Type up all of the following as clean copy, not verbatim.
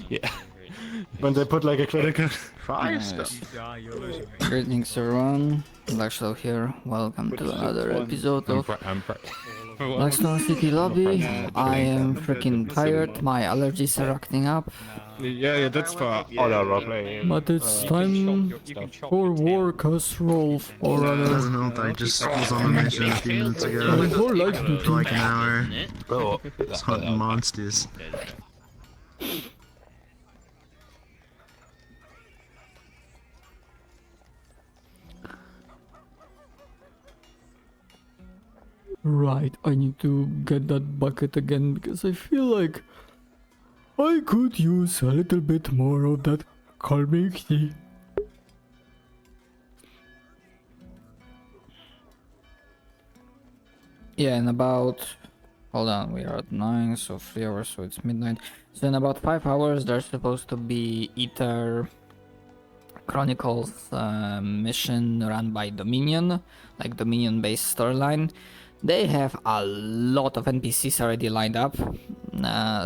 Yeah. When they put like a credit card. Nice. Greetings everyone, Blackstone here. Welcome to another episode of Blackstone City Lobby. I am freaking tired, my allergies are acting up. Yeah, that's for other roleplaying. But it's time for war casserole, or rather... Doesn't help, I just was on a mission a few minutes ago. More like For like an hour. Oh, Just hunting monsters. Right, I need to get that bucket again because I feel like I could use a little bit more of that calming tea. Yeah, in about... Hold on, we are at 9, so 3 hours, so it's midnight. So in about 5 hours there's supposed to be Ether Chronicles mission run by Dominion, like Dominion-based storyline. They have a lot of NPCs already lined up.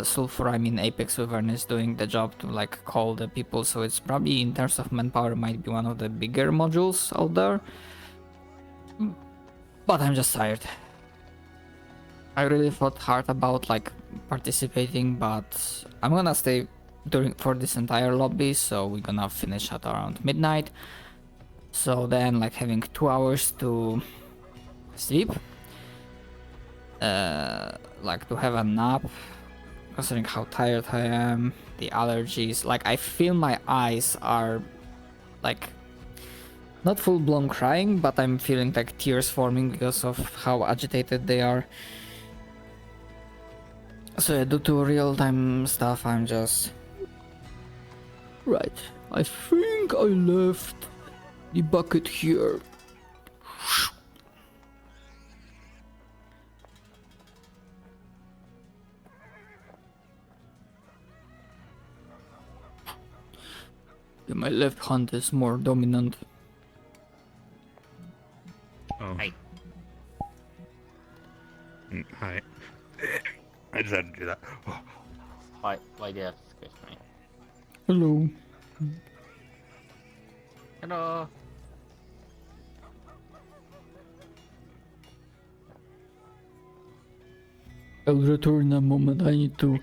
Sulfur, I mean Apex Wyvern is doing the job to like call the people, so it's probably in terms of manpower might be one of the bigger modules out there. But I'm just tired. I really thought hard about like participating, but I'm gonna stay for this entire lobby, so we're gonna finish at around midnight. So then like having 2 hours to sleep. Like to have a nap, considering how tired I am, the allergies, like I feel my eyes are like not full-blown crying, but I'm feeling like tears forming because of how agitated they are. So yeah, due to real-time stuff, I'm just... Right, I think I left the bucket here. Yeah, my left hand is more dominant. Oh. Hi. Hi. I just had to do that. Oh. Why do you have to squish me? Hello. Hello. I'll return in a moment. I need to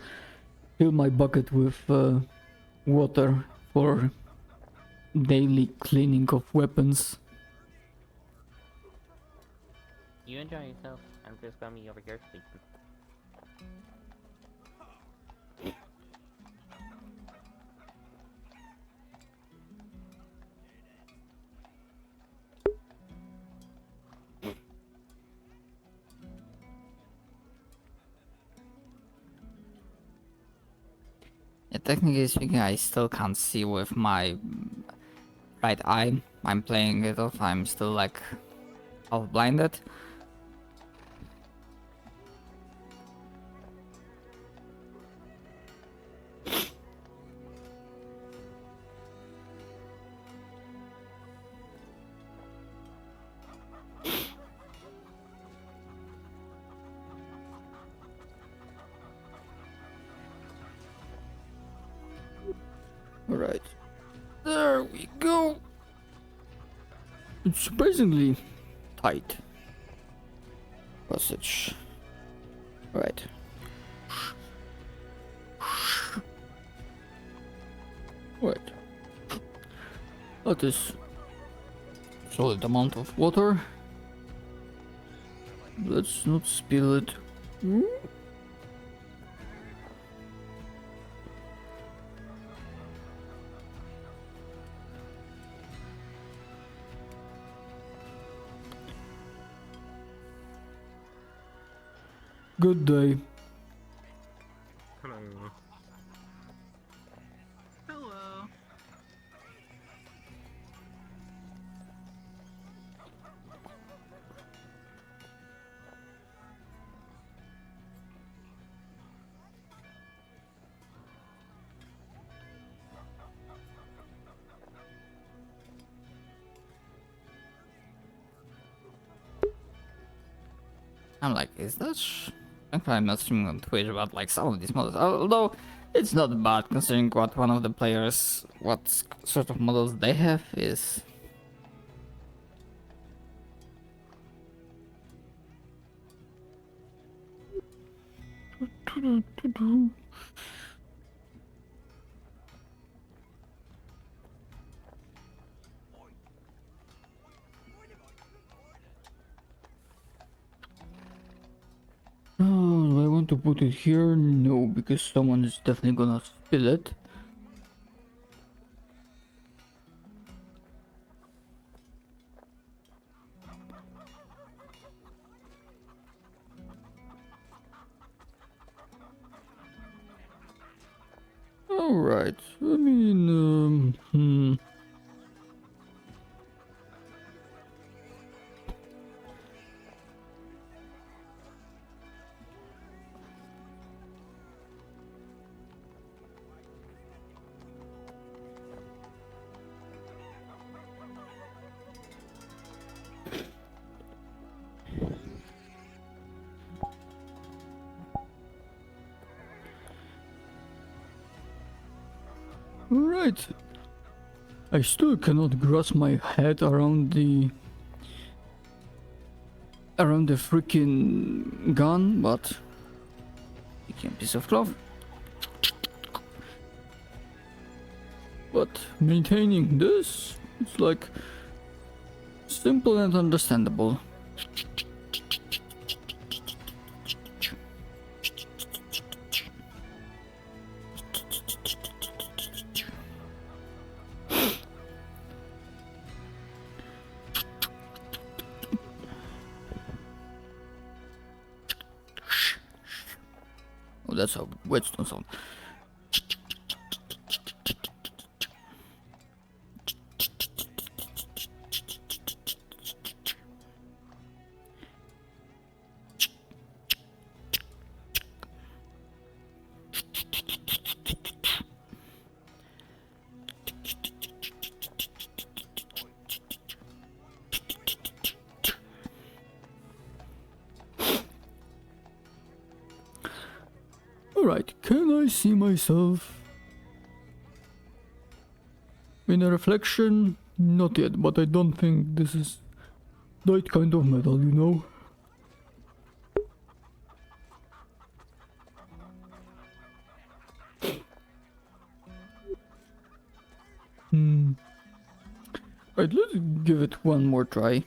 fill my bucket with water for daily cleaning of weapons. You enjoy yourself. I'm just gonna be over here sleeping. Yeah, technically speaking, I still can't see with my right eye. I'm playing it off. I'm still like half blinded. Alright, there we go. It's surprisingly tight passage. Right. Right. That is solid amount of water. Let's not spill it. Good day. Hello. Hello. I'm like, is that I'm not streaming on Twitch about like some of these models. Although It's not bad considering what one of the players, what sort of models they have is. Oh, do I want to put it here? No, because someone is definitely gonna spill it. Alright, I mean, Right. I still cannot grasp my head around the freaking gun, but a piece of cloth. But maintaining this, it's like simple and understandable. Oh, that's a whetstone sound. Alright, can I see myself in a reflection? Not yet, but I don't think this is that kind of metal, you know? Right, let's give it one more try.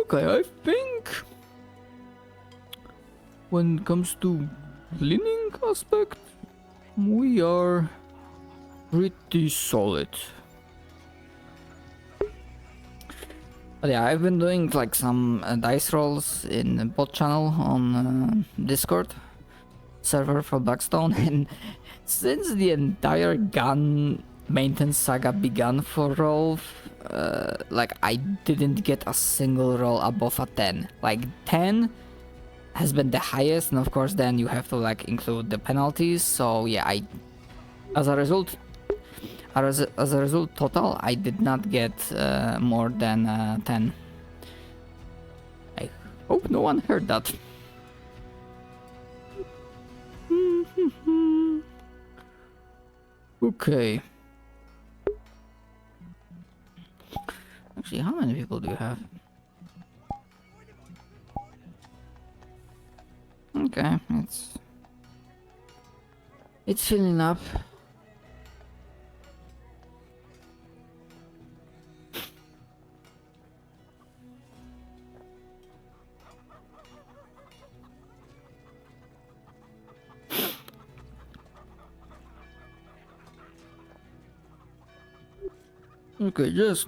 Okay, I think when it comes to leaning aspect, we are pretty solid. But yeah, I've been doing like some dice rolls in the bot channel on Discord server for Blackstone, and since the entire gun maintenance saga began for Rolf, like I didn't get a single roll above a 10. Like 10 has been the highest, and of course then you have to like include the penalties. So yeah, as a result total I did not get more than 10. I hope no one heard that. Okay. Actually, how many people do you have? Okay, it's filling up. Okay, just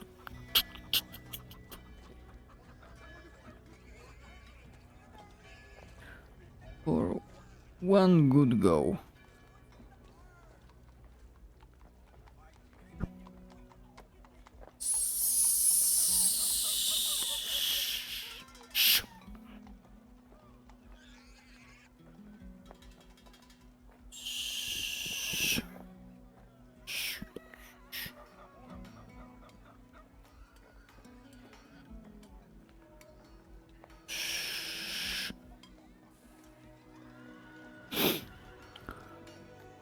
for one good go.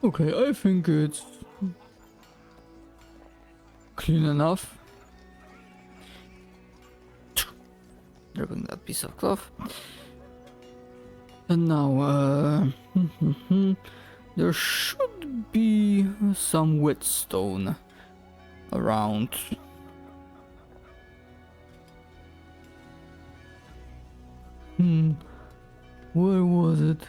Okay, I think it's clean enough. Grabbing that piece of cloth. And now, there should be some whetstone around. Where was it?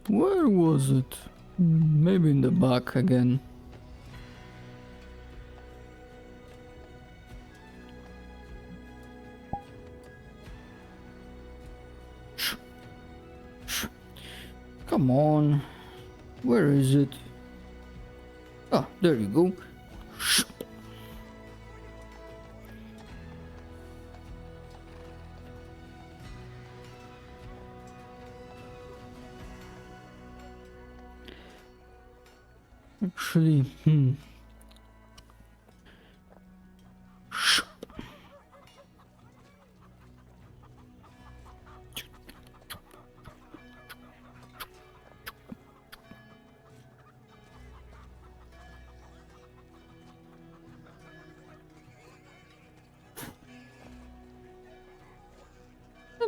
Where was it? Maybe in the back again. Come on. Where is it? Ah, there you go. Actually, and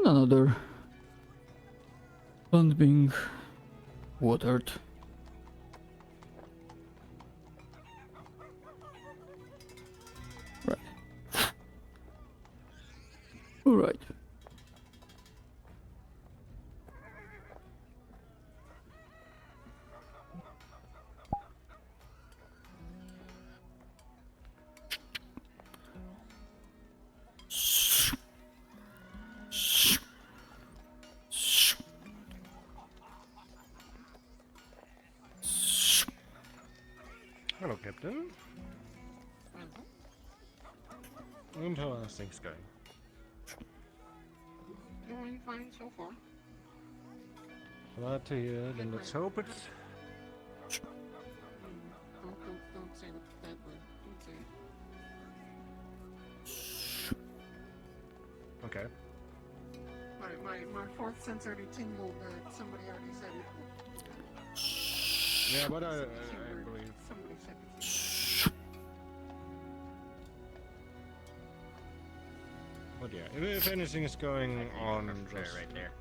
another plant being watered. Right. All right. Hello, Captain. And how are things going? Doing fine so far. Glad to hear. Then let's hope it's. Don't say that word. Don't say it. Okay. My fourth sense already tingled that somebody already said it. Yeah, but I Keyword. believe. Somebody said it. But yeah, if anything is going on, Fair right there.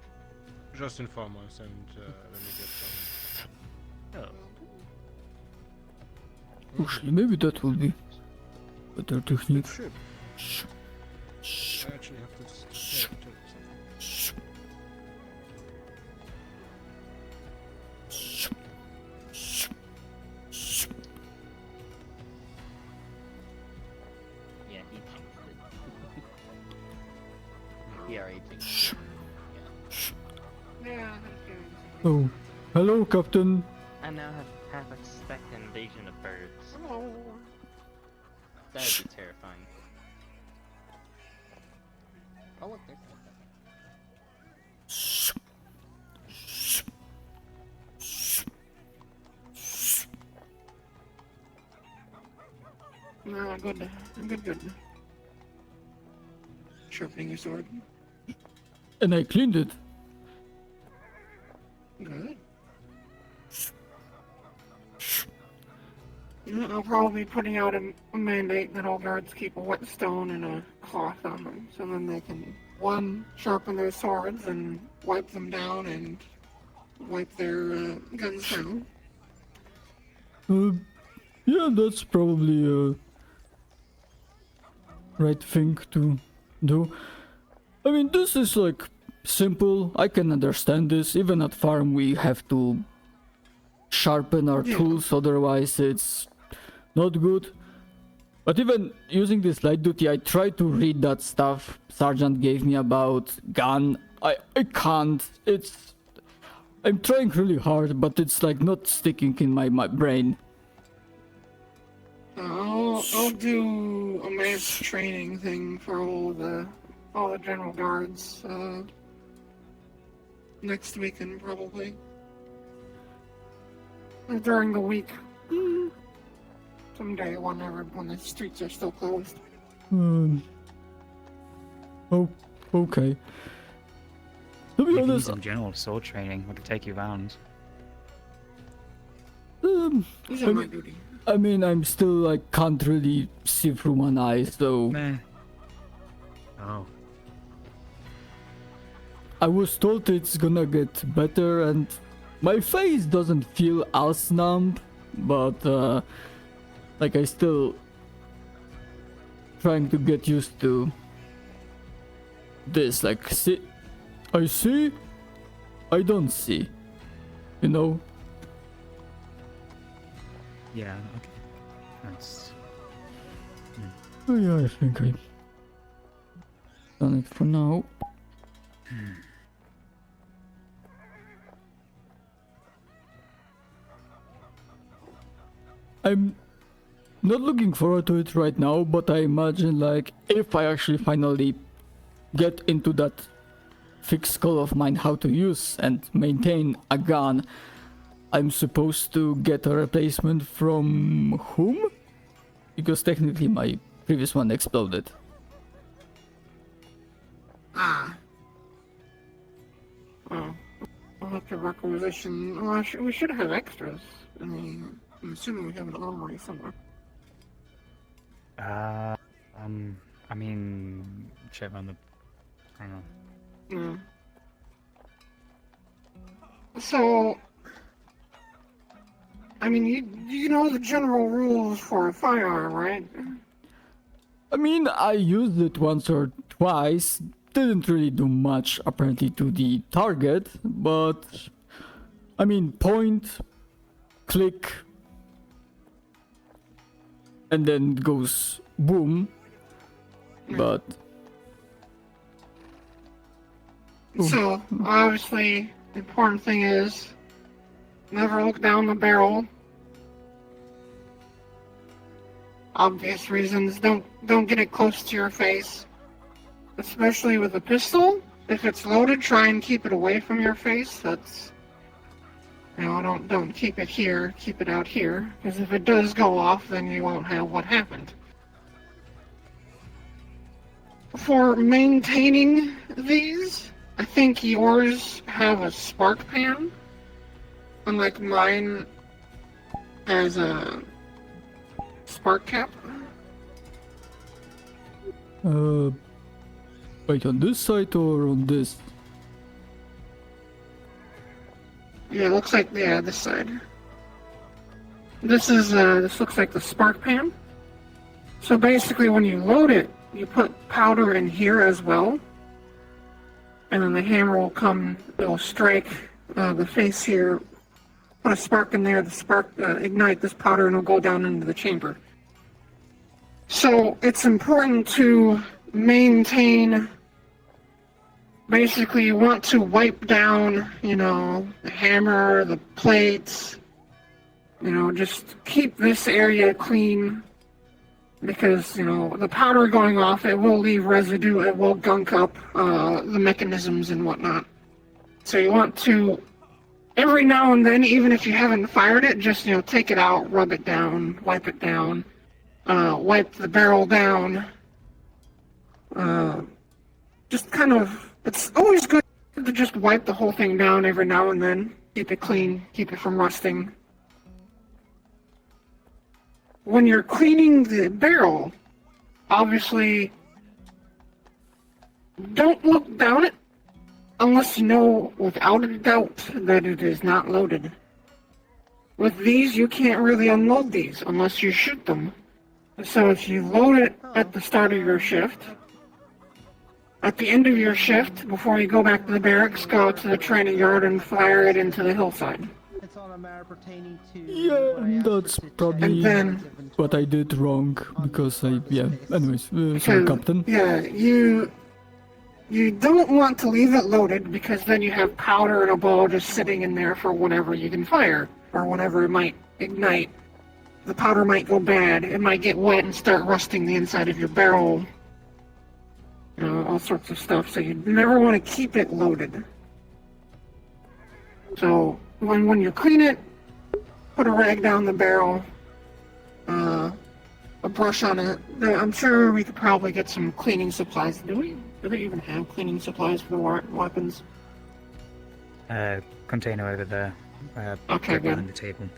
just inform us and when you get some. Oh, Actually, maybe that will be better It technique. should. I actually have to tell you something. yeah, he jinxed it. He already jinxed it. Yeah, that's good. Oh, hello, Captain. I now have a suspect invasion of birds. Hello. That would be terrifying. Oh look, there's something. No, good. Good. Sharpening your sword. And I cleaned it. Good. Yeah, I'll probably be putting out a mandate that all guards keep a whetstone and a cloth on them, so then they can, one, sharpen their swords and wipe them down and wipe their guns down. Yeah, that's probably a right thing to do. I mean, this is like simple. I can understand this. Even at farm, we have to sharpen our Yeah. tools, otherwise it's not good. But even using this light duty, I tried to read that stuff Sergeant gave me about gun. I can't. I'm trying really hard, but it's like not sticking in my brain. I'll do a mass training thing for all the general guards next weekend probably. Or during the week. Someday when the streets are still closed. Oh, okay. To be You can honest, use some general sword training. We could take you around. He's on my duty. I mean, I'm still like can't really see through one eye, so Meh. Oh. I was told it's gonna get better, and my face doesn't feel as numb, but like I still trying to get used to this. Like, see, I see, I don't see, you know. Yeah, okay. Nice. Oh yeah, I think I've done it for now. I'm not looking forward to it right now, but I imagine like if I actually finally get into that thick skull of mine how to use and maintain a gun, I'm supposed to get a replacement from whom? Because technically my previous one exploded. Ah. Oh. I'll have to requisition. Well, we should have extras. I mean, I'm assuming we have an armory somewhere. I mean, check on the. I don't know. Yeah. So, I mean, you know the general rules for a firearm, right? I mean, I used it once or twice, didn't really do much apparently to the target, but I mean, point, click, and then it goes boom, but... So, obviously, the important thing is never look down the barrel. Obvious reasons. Don't get it close to your face. Especially with a pistol. If it's loaded, try and keep it away from your face. That's, you know, don't keep it here. Keep it out here. Because if it does go off, then you won't have what happened. For maintaining these, I think yours have a spark pan. Unlike mine has a spark cap. Wait, on this side or on this? Yeah, it looks like, yeah, this side. This is, this looks like the spark pan. So basically when you load it, you put powder in here as well. And then the hammer will come, it'll strike the face here, put a spark in there, the spark, ignite this powder and it'll go down into the chamber. So it's important to maintain, basically you want to wipe down, you know, the hammer, the plates, you know, just keep this area clean because, you know, the powder going off, it will leave residue, it will gunk up the mechanisms and whatnot. So you want to, every now and then, even if you haven't fired it, just, you know, take it out, rub it down, wipe it down, wipe the barrel down. Just kind of, it's always good to just wipe the whole thing down every now and then. Keep it clean, keep it from rusting. When you're cleaning the barrel, obviously, don't look down it unless you know without a doubt that it is not loaded. With these, you can't really unload these unless you shoot them. So if you load it at the start of your shift, at the end of your shift, before you go back to the barracks, go out to the training yard and fire it into the hillside. It's on a matter pertaining to Yeah, that's probably And then, what I did wrong, because anyways, sorry, Captain. yeah, you don't want to leave it loaded because then you have powder and a ball just sitting in there for whenever you can fire, or whenever it might ignite. The powder might go bad, it might get wet and start rusting the inside of your barrel. You know, all sorts of stuff, so you never want to keep it loaded. So, when you clean it, put a rag down the barrel, a brush on it. I'm sure we could probably get some cleaning supplies. Do they even have cleaning supplies for the weapons? container over there. Okay, right good. behind the table.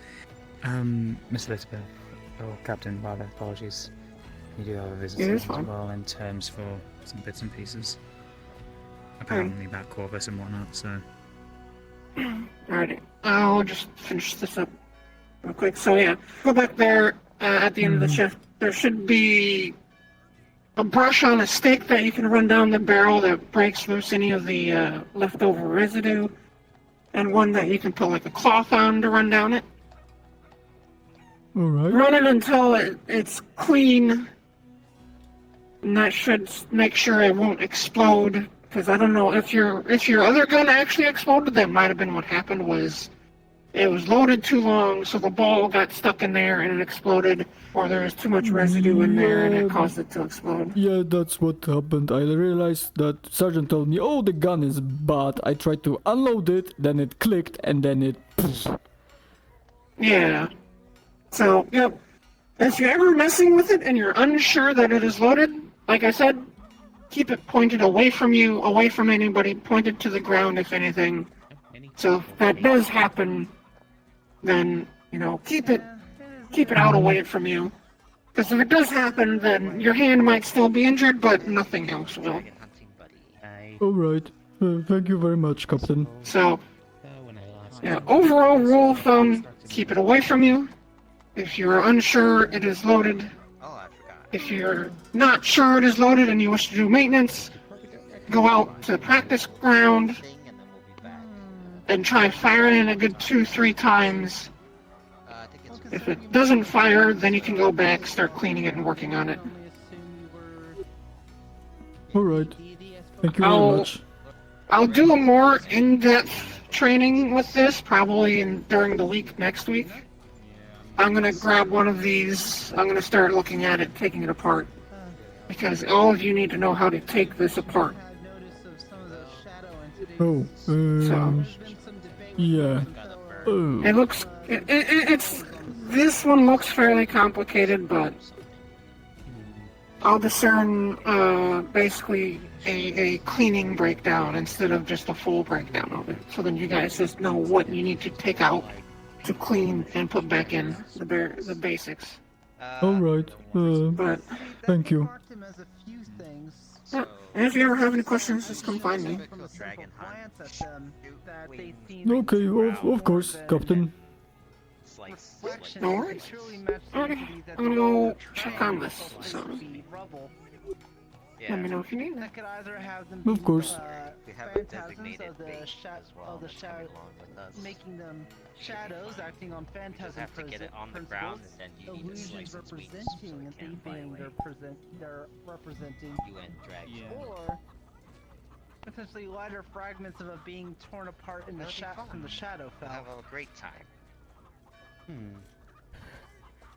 Miss Elizabeth, or Captain, rather, apologies. You do have a visitor Yeah, as it's fine. well in terms for some bits and pieces. Apparently about Corvus and whatnot, so... Alrighty. I'll just finish this up real quick. So yeah, go back there at the end of the shift. There should be a brush on a stick that you can run down the barrel that breaks loose any of the leftover residue, and one that you can put like a cloth on to run down it. Alright. Run it until it's clean, and that should make sure it won't explode. Because I don't know if your other gun actually exploded. That might have been what happened. Was it was loaded too long, so the ball got stuck in there and it exploded, or there was too much residue in there and it caused it to explode. Yeah, that's what happened. I realized that Sergeant told me, oh, the gun is bad. I tried to unload it, then it clicked, and then it... Yeah. So, yep. If you're ever messing with it and you're unsure that it is loaded, like I said, keep it pointed away from you, away from anybody, pointed to the ground if anything. So if that does happen, then, you know, keep it out away from you. Because if it does happen, then your hand might still be injured, but nothing else will. Alright. Thank you very much, Captain. So, yeah, overall rule of thumb, keep it away from you. If you're unsure it is loaded, if you're not sure it is loaded and you wish to do maintenance, go out to the practice ground and try firing it a good 2-3 times. If it doesn't fire, then you can go back, start cleaning it and working on it. Alright. Thank you very much. I'll do a more in-depth training with this, probably during the week next week. I'm gonna grab one of these, I'm gonna start looking at it, taking it apart. Because all of you need to know how to take this apart. Oh, So, yeah. Oh. it looks, it's, this one looks fairly complicated, but I'll discern, basically a cleaning breakdown instead of just a full breakdown of it. So then you guys just know what you need to take out to clean and put back in the basics. Alright. But Thank you. yeah, and if you ever have any questions, just come find me. Okay, of course, Captain. No worries. Okay, I'm gonna go check on this. So let me know if you need it. Of course. We have a designated base as well. Making them shadows acting on phantasm Just have to get it on the ground and then you need to slice and squeeze so representing it and can't fly thieving away. they're representing You and drag. or essentially lighter fragments of it being torn apart in the from the shadow We'll fell. have a great time.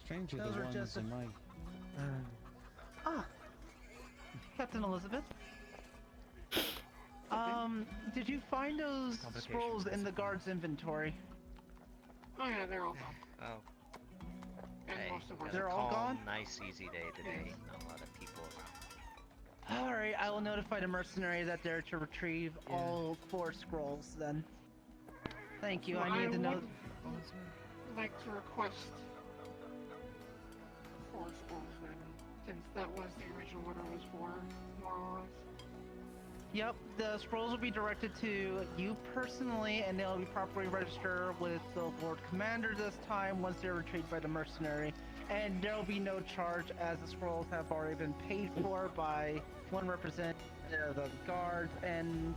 Strangely, Those the are ones just in my... Captain Elizabeth? Did you find those scrolls in the guard's inventory? Oh yeah, they're all gone. Oh, And hey, most of it was They're a all calm, gone? nice, easy day today. Not a lot of people around. Alright, I will notify the mercenaries that they're to retrieve all 4 scrolls then. Thank you, I need to know. Would like to request 4 scrolls then, since that was the original what it was for, more or less. Yep, the scrolls will be directed to you personally, and they'll be properly registered with the Lord Commander this time once they're retrieved by the mercenary. And there'll be no charge as the scrolls have already been paid for by one representative of the guards, and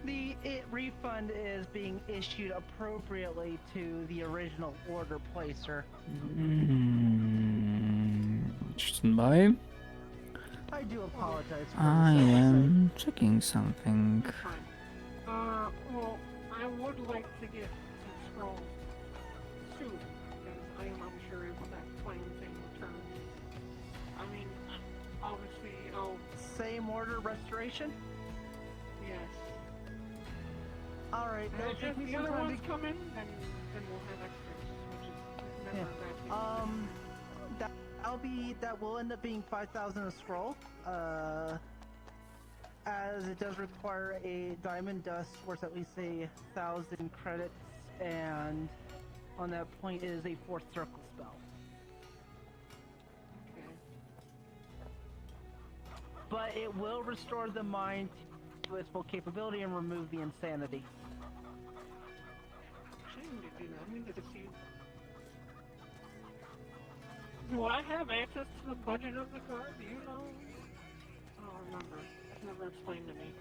the refund is being issued appropriately to the original order placer. Stand by. I do apologize for I this oversight. am checking something. Fine. Well, I would like to get some scrolls soon, because I am unsure if that flame thing returns. I mean, obviously, Same order restoration? yes. Alright, And that'll if take me the some other time ones to... come in, then we'll have extras, which is never a bad thing. That will end up being 5,000 a scroll. as it does require a diamond dust worth at least 1,000 credits, and on that point it is a fourth circle spell. Okay. But it will restore the mind to its full capability and remove the insanity. Shame to do that. I needed to see. Do I have access to the budget of the card? Do you know? I don't remember. It's never explained to me.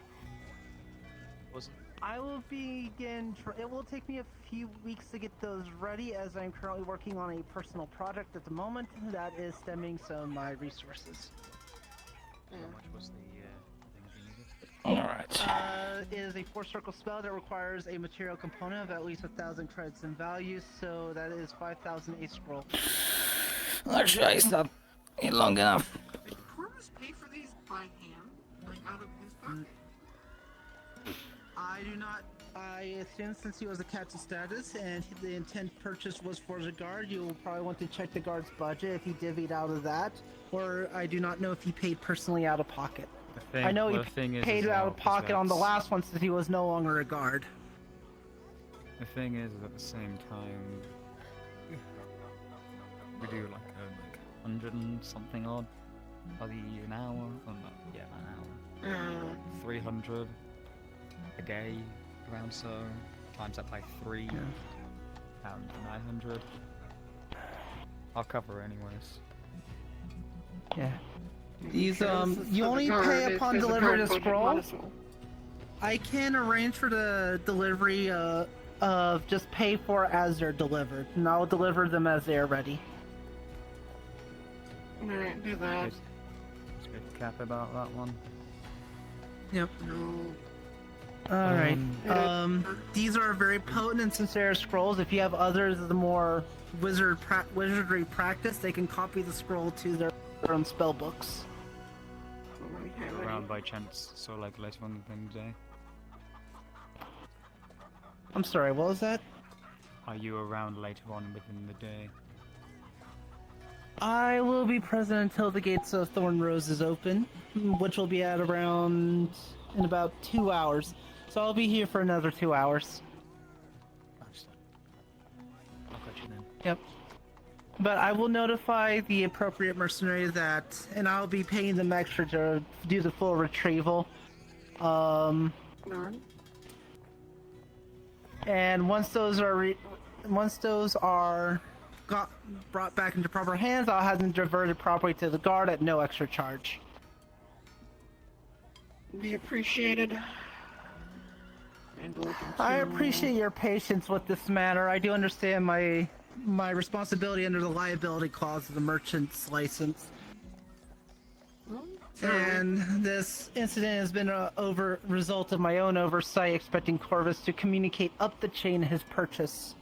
I will begin. It will take me a few weeks to get those ready, as I'm currently working on a personal project at the moment that is stemming some of my resources. How much was the thing that you needed? Alright. It is a four circle spell that requires a material component of at least 1,000 credits in value, so that is 5,000 a scroll. Actually, it's not long enough. Did Corvus pay for these by hand? Like out of his pocket? I do not. I assume since he was a captain status and the intent purchase was for the guard, you will probably want to check the guard's budget if he divvied out of that, or I do not know if he paid personally out of pocket. I know he paid out of pocket on the last one since he was no longer a guard. The thing is, at the same time, we do like 100 and something odd an hour. Oh, no, yeah, an hour. 300 a day, around so. Times that by 3, pound 900. I'll cover anyways. Yeah. These you only pay upon delivery of the scroll. I can arrange for the delivery of just pay for as they're delivered, and I'll deliver them as they are ready. Alright, do that. Just cap about that one. Yep. No. Alright. These are very potent and sincere scrolls. If you have others of the more wizardry practice, they can copy the scroll to their own spell books. Around by chance, so like later on in the day. I'm sorry, what was that? Are you around later on within the day? I will be present until the gates of Thorn Rose is open, which will be at around in about 2 hours. So I'll be here for another 2 hours. I'll catch you then. Yep. But I will notify the appropriate mercenary that, and I'll be paying them extra to do the full retrieval. And once those are brought back into proper hands, I'll have them diverted properly to the guard at no extra charge. Be appreciated. I appreciate your patience with this matter. I do understand my responsibility under the liability clause of the merchant's license. And this incident has been a result of my own oversight, expecting Corvus to communicate up the chain his purchase.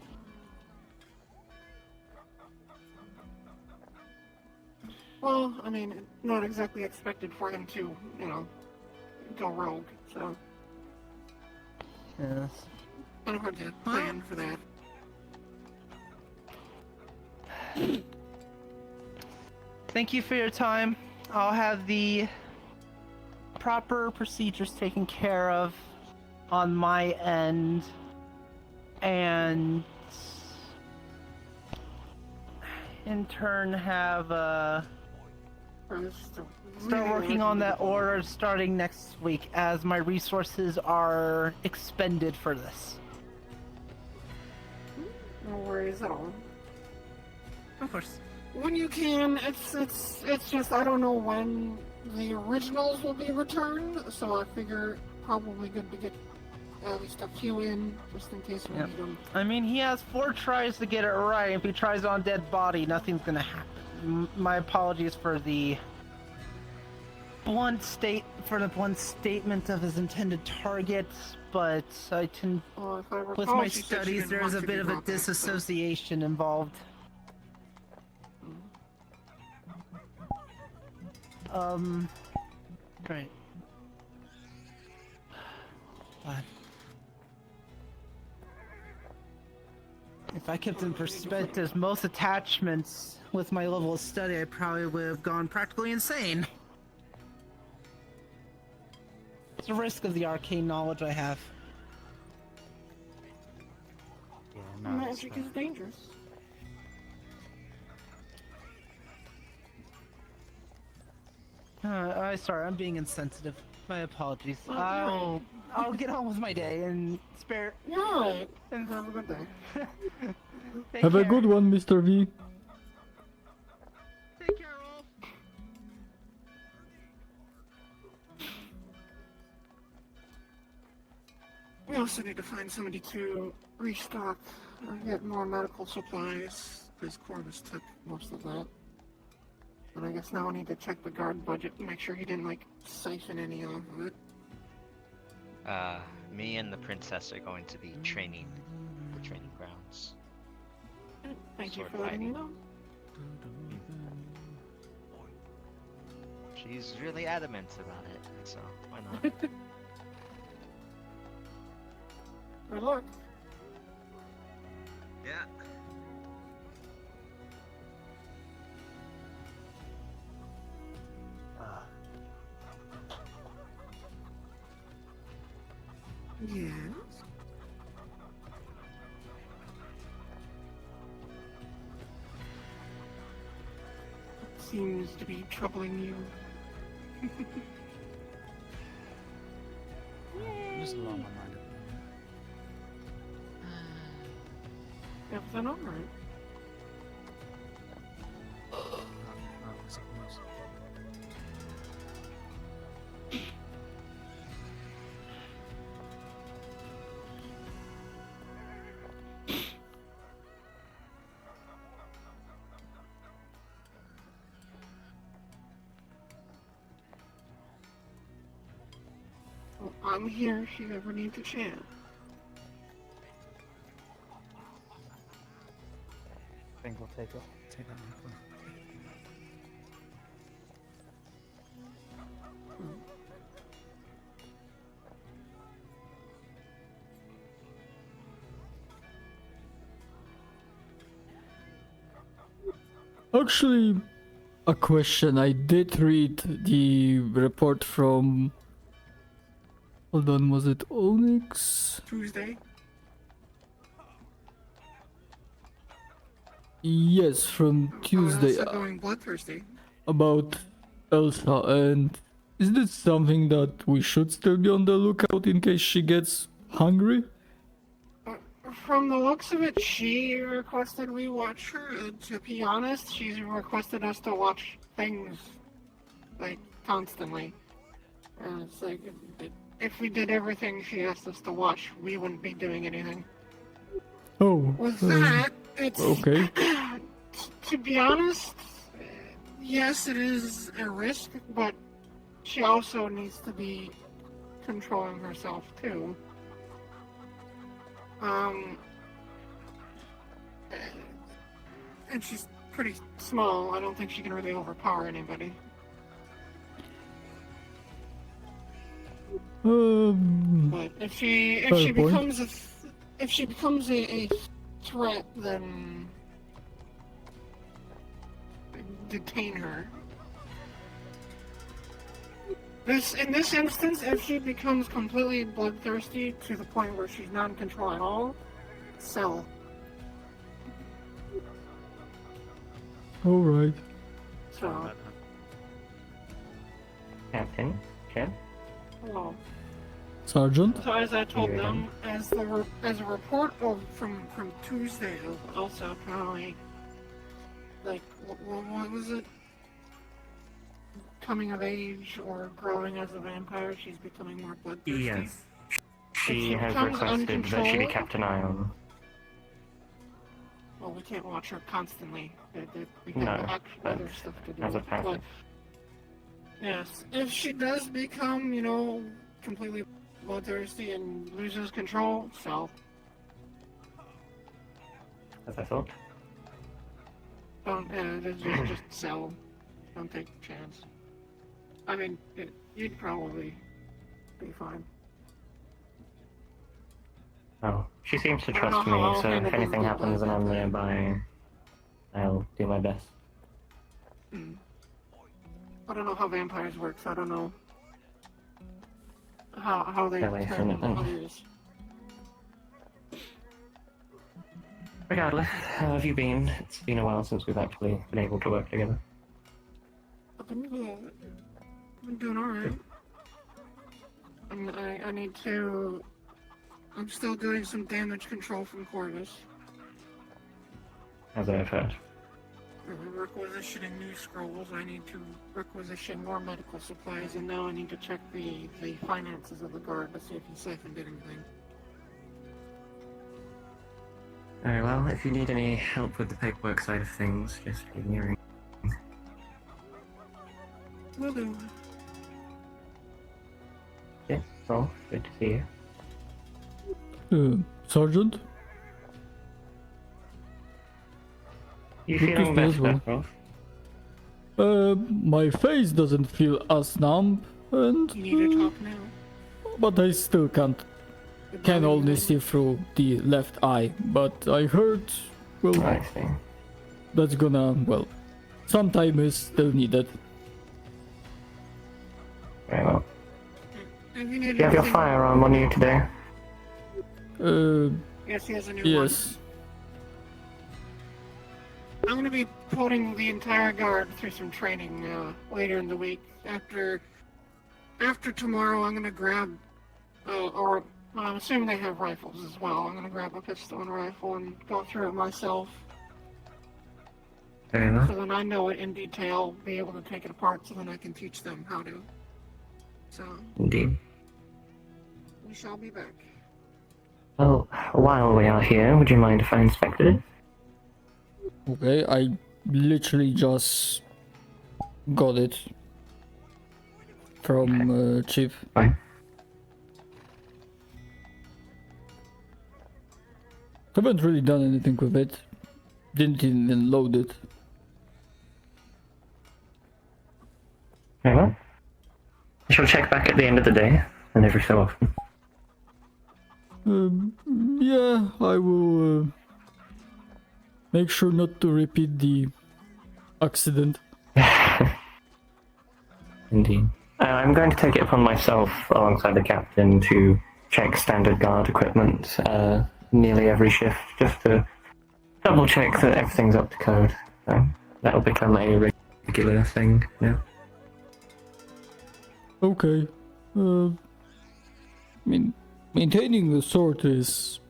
Well, I mean, not exactly expected for him to, go rogue, so. Yes. Kind of hard to plan for that. Thank you for your time. I'll have the proper procedures taken care of on my end, and in turn have start working on that order starting next week, as my resources are expended for this. No worries at all. Of course. When you can, it's just I don't know when the originals will be returned, so I figure probably good to get at least a few in, just in case we need them. I mean, he has 4 tries to get it right. If he tries on dead body, nothing's gonna happen. My apologies for the blunt statement of his intended target, but I can, with my studies, there's a bit of a disassociation involved. Right. But if I kept in perspective most attachments with my level of study, I probably would have gone practically insane. It's a risk of the arcane knowledge I have. Yeah, no, it's Magic fair. is dangerous. Sorry, I'm being insensitive. My apologies. Oh, I'll get on with my day and spare. yeah. Alright. Have a good day. Take Have a care. good one, Mr. V. Take care, Rolf. We also need to find somebody to restock or get more medical supplies, because Corvus took most of that. And I guess now we need to check the guard budget and make sure he didn't, like, siphon any off of it. Me and the princess are going to be training the training grounds. Thank you Sword for letting me fighting. know. She's really adamant about it, so why not? Good luck. Yeah. Yes. Seems to be troubling you. I'm just along my mind. Everything alright? Well, I'm here if you ever need to chat. I think we'll take that one. Actually, a question. I did read the report from. Hold on, was it Onyx? Tuesday? Yes, from Tuesday Also going bloodthirsty. about Elsa. And is this something that we should still be on the lookout in case she gets hungry? From the looks of it, she requested we watch her. To be honest, she's requested us to watch things, like, constantly. And it's like, if we did everything she asked us to watch, we wouldn't be doing anything. Oh. With that, it's... Okay. To be honest, yes, it is a risk, but she also needs to be controlling herself, too. And she's pretty small. I don't think she can really overpower anybody. But if she Fair point. becomes a threat, then detain her. In this instance, if she becomes completely bloodthirsty to the point where she's not in control at all, sell. Alright. So, Captain, Ken? hello. Sergeant? So as I told them, as a report from Tuesday of Elsa apparently, like, what was it? Coming of age or growing as a vampire, she's becoming more bloodthirsty. Yes. She She has becomes requested that she be uncontrolled. kept an eye on. Well, we can't watch her constantly. We No, have other that's stuff to do. as a But, passive. yes, if she does become, completely bloodthirsty and loses control, sell. As I thought. Don't, just sell. Don't take a chance. I mean, you'd probably be fine. Oh, she seems to I don't trust know how me, so if handle anything these happens and I'm bloodthirsty. nearby, I'll do my best. I don't know how vampires work, so I don't know. how they That way, determine isn't it? others. Regardless, how have you been? It's been a while since we've actually been able to work together. I've been good. I've been doing alright. I need to... I'm still doing some damage control from Corvus. As I've heard. Requisitioning new scrolls, I need to requisition more medical supplies, and now I need to check the finances of the guard to see if he siphoned anything. Very well, if you need any help with the paperwork side of things, just give me a ring. Will do. Yes, well, good to see you. Sergeant? You Good to feeling see you as better, well. Rolf? My face doesn't feel as numb, and You need to talk now. but I still can Goodbye, only everyone. see through the left eye. But I heard, well, I see. that's gonna, well, some time is still needed. Very well. Have you needed Do you have your anything- firearm on you today? Yes, he has a new Yes. one. I'm gonna be putting the entire guard through some training later in the week. After tomorrow, I'm gonna grab, I'm assuming they have rifles as well. I'm gonna grab a pistol and a rifle and go through it myself, Very well. so then I know it in detail, be able to take it apart, so then I can teach them how to. So Indeed. we shall be back. Well, while we are here, would you mind if I inspected it? Okay, I literally just got it from Chief. Fine. Haven't really done anything with it. Didn't even load it. Very well. I shall check back at the end of the day, and every so often. Yeah, I will make sure not to repeat the accident. Indeed. I'm going to take it upon myself, alongside the captain, to check standard guard equipment nearly every shift, just to double check that everything's up to code. That'll become a regular thing, yeah. Okay. I mean, maintaining the sword is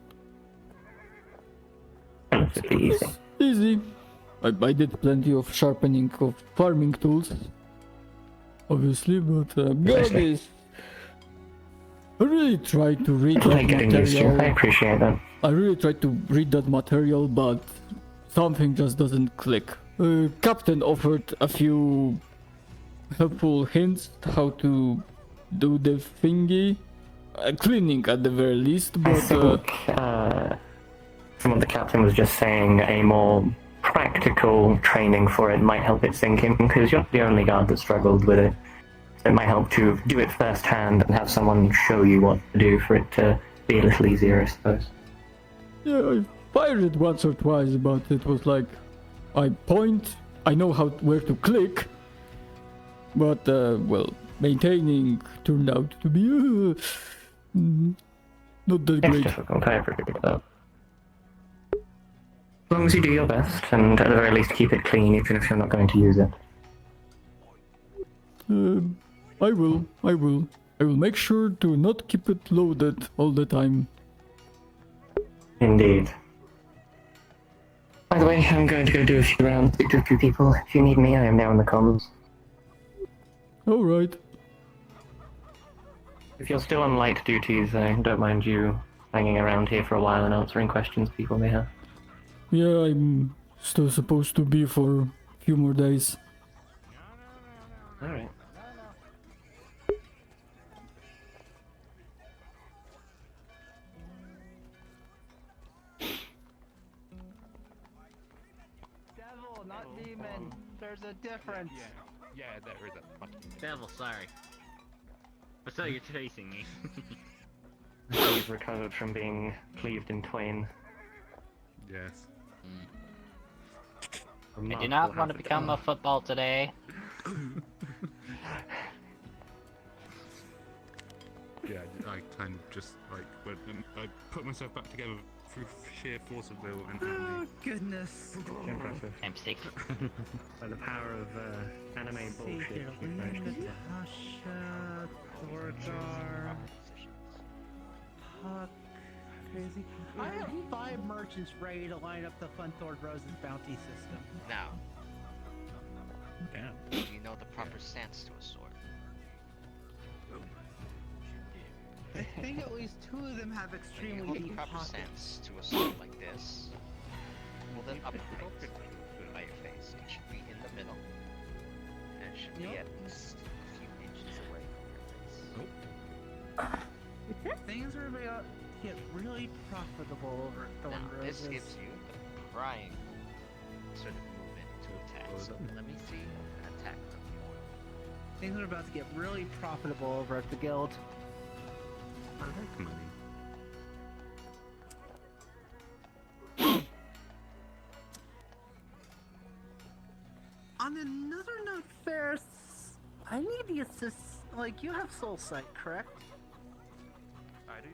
Relatively easy. easy. I did plenty of sharpening of farming tools, obviously, but God is. I really tried to read that Like getting used to. I material. appreciate that. I really tried to read that material, but something just doesn't click. Captain offered a few helpful hints how to do the thingy, cleaning at the very least, I but think from what the captain was just saying, a more practical training for it might help it sink in, because you're the only guard that struggled with it. So it might help to do it firsthand and have someone show you what to do for it to be a little easier, I suppose. yeah, I fired it once or twice, but it was like I point, I know where to click, but well, maintaining turned out to be not that It's great. difficult, I appreciate that. As long as you do your best, and at the very least keep it clean, even if you're not going to use it. I will make sure to not keep it loaded all the time. Indeed. By the way, I'm going to go do a few rounds, speak to a few people. If you need me, I am now in the comms. Alright. If you're still on light duties, I don't mind you hanging around here for a while and answering questions people may have. Yeah, I'm still supposed to be for a few more days. Alright. Devil, not demon. There's a difference. Yeah, there is a fucking... Devil, sorry. But so you're chasing me. You've recovered from being cleaved in twain. Yes. I do not want to become a football today. Yeah. kind of just like went, and I put myself back together through sheer force of will and Oh, goodness. Impressive. I'm sick. By the power of anime See bullshit. here, you've managed to do that. Natasha, Thorgar, Puck, Crazy. I have 5 merchants ready to line up the Funthord Rose's bounty system. Now, Damn. do you know the proper stance to a sword? I think at least 2 of them have When you extremely hold the deep proper pockets. stance to a sword like this, hold it upright by your face. It should be in the middle, and it should be Yep. at least a few inches away from your face. Things are about to get really profitable over at Now, Thorn this Roses. gives you the prime sort of movement to attack. So let me see an attack from you. Things are about to get really profitable over at the guild. I like money. On another note, Ferris, I need the assist. Like, you have soul sight, correct? I do.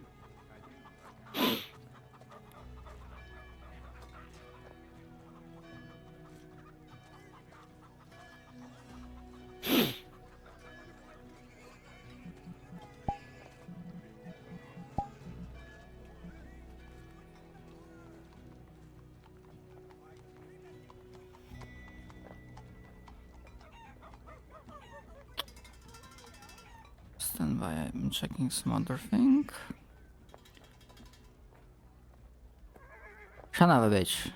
Stand by, I'm checking some other thing. Son of a bitch.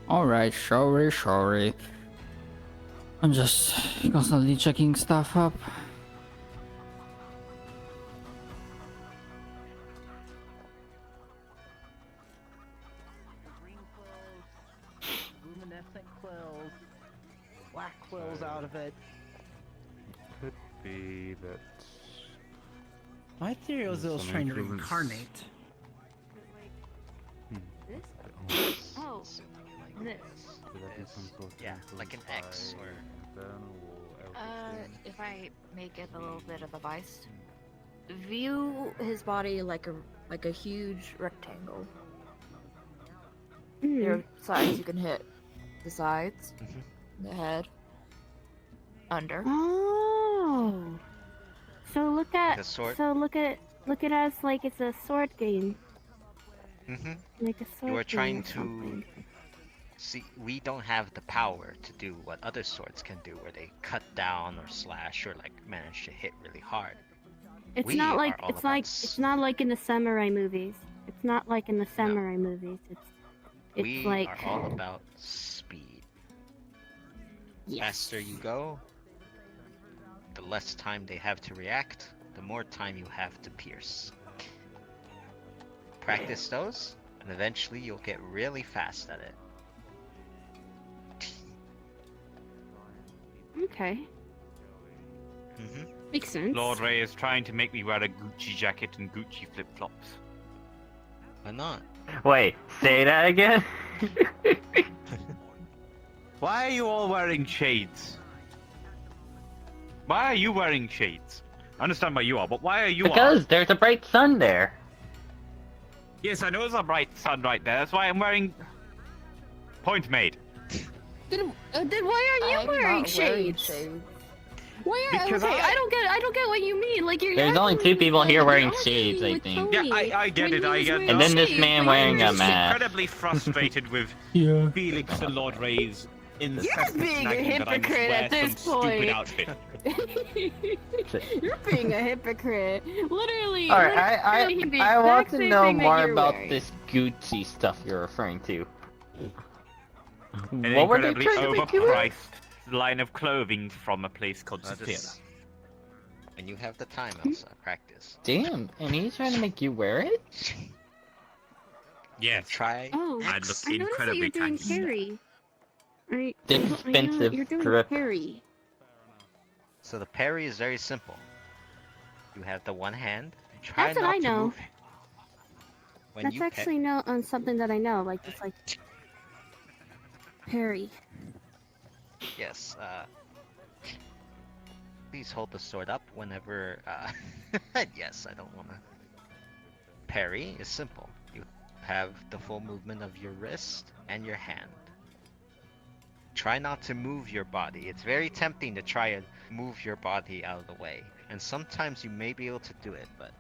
Alright, sorry. I'm just constantly checking stuff up. Green quills, luminescent quills, black quills out of it. Could be that. My theory was it was Some trying to influence. reincarnate. This? Oh, this. Could that be some sort of Yeah, like an X influence or- by infernal or elvish If I make it a little bit of a vice, view his body like a huge rectangle. There are sides you can hit. The sides, the head, under. Oh. So look at The sword? look at it as like it's a sword game. Like a sword You are game trying or to something. see. We don't have the power to do what other swords can do, where they cut down or slash or like manage to hit really hard. It's We not are like all it's about like it's not like in the samurai movies. It's not like in the samurai movies. It's we like are all about speed. Yes. Faster you go, the less time they have to react, the more time you have to pierce. Practice those, and eventually you'll get really fast at it. Okay. Mm-hmm. Makes sense. Lord Ray is trying to make me wear a Gucci jacket and Gucci flip-flops. Why not? Wait, say that again? Why are you all wearing shades? Why are you wearing shades? I understand why you are, but why are you Because there's a bright sun there. Yes, I know there's a bright sun right there. That's why I'm wearing... Point made. Then why are you I'm wearing not shades? Why are Because okay? I don't get what you mean. Like you're. There's only two people here wearing shades, I think. Yeah, I get it, I get it. And then this man wearing a I'm mask. incredibly frustrated with Yeah. Felix and Lord Ray's incessant being a nagging that I must hypocrite wear at this some stupid point. outfit. You're being a hypocrite. Literally. Alright, literally the I want exact to same know thing that more you're about wearing. this Gucci stuff you're referring to. An What were they incredibly trying to be doing? overpriced line of clothing from a place called Sophia. When you have the time, Elsa, practice. Damn, and he's trying to make you wear it? Yes. Try. Oh, I look I noticed that you're incredibly doing tiny. parry. I Expensive you're doing grip. parry. So the parry is very simple. You have the one hand. Try That's what not I to know. move. When That's you actually something that I know. Like it's like parry. Yes. Please hold the sword up whenever. Yes, I don't wanna. Parry is simple. You have the full movement of your wrist and your hand. Try not to move your body. It's very tempting to try and move your body out of the way. And sometimes you may be able to do it, but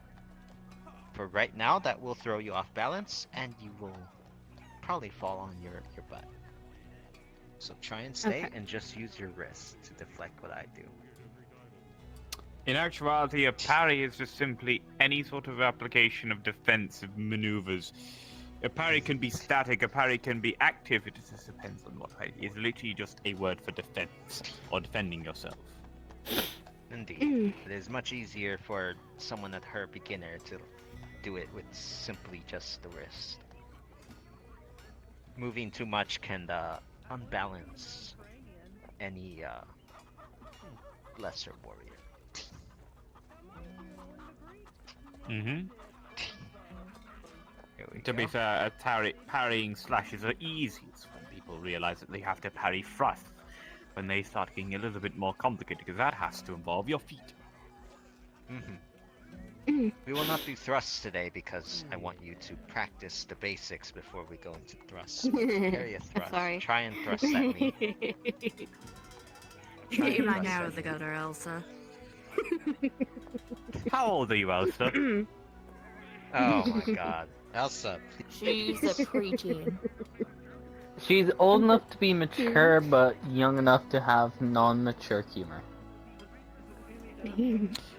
for right now that will throw you off balance and you will probably fall on your butt. So try and stay and just use your wrist to deflect what I do. In actuality, a parry is just simply any sort of application of defensive maneuvers. A parry can be static, a parry can be active, it just depends on what parry. It's literally just a word for defense, or defending yourself. Indeed. It is much easier for someone at her beginner to do it with simply just the wrist. Moving too much can unbalance any lesser warrior. Mm-hmm. To be fair, parrying slashes are easiest when people realize that they have to parry thrust. When they start getting a little bit more complicated, because that has to involve your feet. We will not do thrusts today because I want you to practice the basics before we go into thrusts. Carry a thrust. Sorry. Try and thrust at me. Get your mind out of the gutter, Elsa. How old are you, Elsa? Oh my god. Elsa, She's a preteen. She's old enough to be mature, but young enough to have non-mature humor.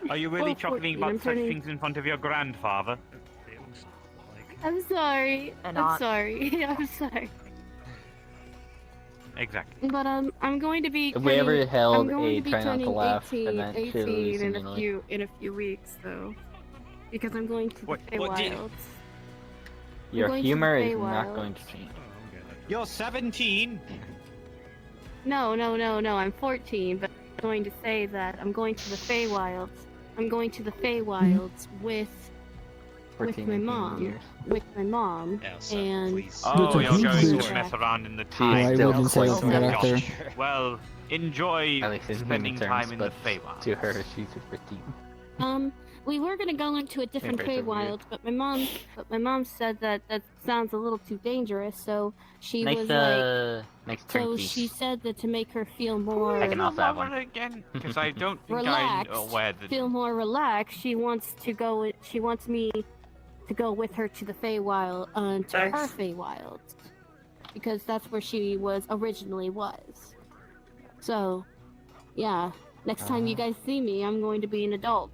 Are you really Oh, chuckling 14, about I'm such turning- things in front of your grandfather? I'm sorry. And I'm not. sorry. I'm sorry. Exactly. But I'm going to be. If we ever turning- held I'm going a to be try not to turning laugh 18 event too, 18 seemingly. in a few weeks though, because I'm going to the What do you- Feywilds. Your going to the humor is not Feywilds. going to change. You're 17? No, I'm 14, but I'm going to say that I'm going to the Feywilds. I'm going to the Feywilds with 14, my 18 mom. years. With my mom. Elsa, And please. Oh, That's a you're huge going switch. to mess around in the She's I time. still wouldn't say quite it's an young. character. Well, enjoy At least in spending human time terms, in the but Feywild. to her, she's a 15. We were gonna go into a different Maybe it's Feywild, but my mom said that sounds a little too dangerous, so she Nice, was like, nice so turkey. she said that to make her feel more I can also have one. Again, because I don't think relaxed, I'm aware that. feel more relaxed, she wants me to go with her to the Feywild, to her Feywild, because that's where she originally was. So, yeah, next time you guys see me, I'm going to be an adult.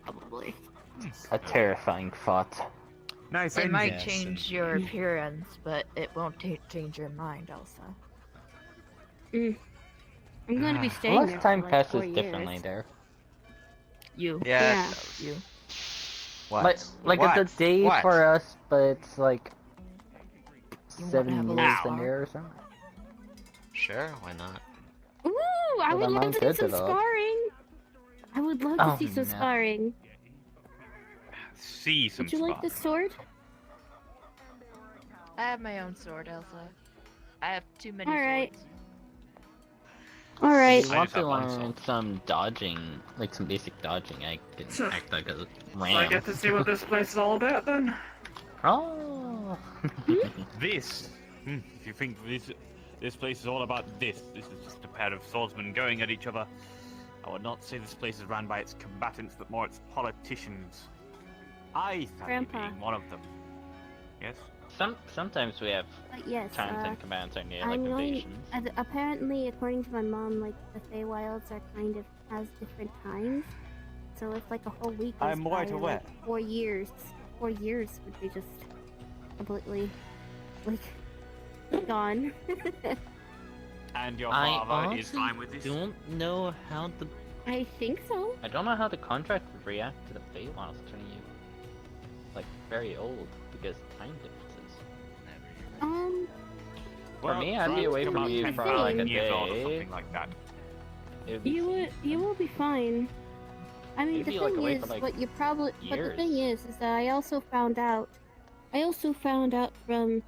Probably. A terrifying thought. Nice. It might Yes. change your appearance, but it won't change your mind, Elsa. I'm going to be staying there Less for time like passes 4 years. differently there. You. Yeah. You. What? Like What? it's a day What? for us, but it's like You wanna 7 have a years little in there or something. Sure, why not? Ooh, I Well, would that love to might see some develop. sparring. I would love to Oh, see some no. sparring. See some Would you like spark. this sword? I have my own sword, Elsa. I have too many Alright. swords. Alright. If you want just have to one learn some dodging, like some basic dodging, I can act like a So I ram. get to see what this place is all about then. Oh. This. If you think this place is all about this is just a pair of swordsmen going at each other. I would not say this place is run by its combatants, but more its politicians. I fancy Grandpa. being one of them. Yes. Sometimes we have But yes, times and commands are near like I'm going. invasions. Apparently, according to my mom, like the Feywilds are kind of has different times. So if like a whole week goes I'm by, right or, aware. like 4 years, 4 years would be just completely like gone. And your I father is also fine with this? don't know how the I think so. I don't know how the contract would react to the Feywilds turning you like very old because time differences. For me, I'd be away from you for like a years old or day. something like that. You will be fine. I mean, Maybe, the like, thing away is, for, like, what you probably, but the years. thing is that I also found out from,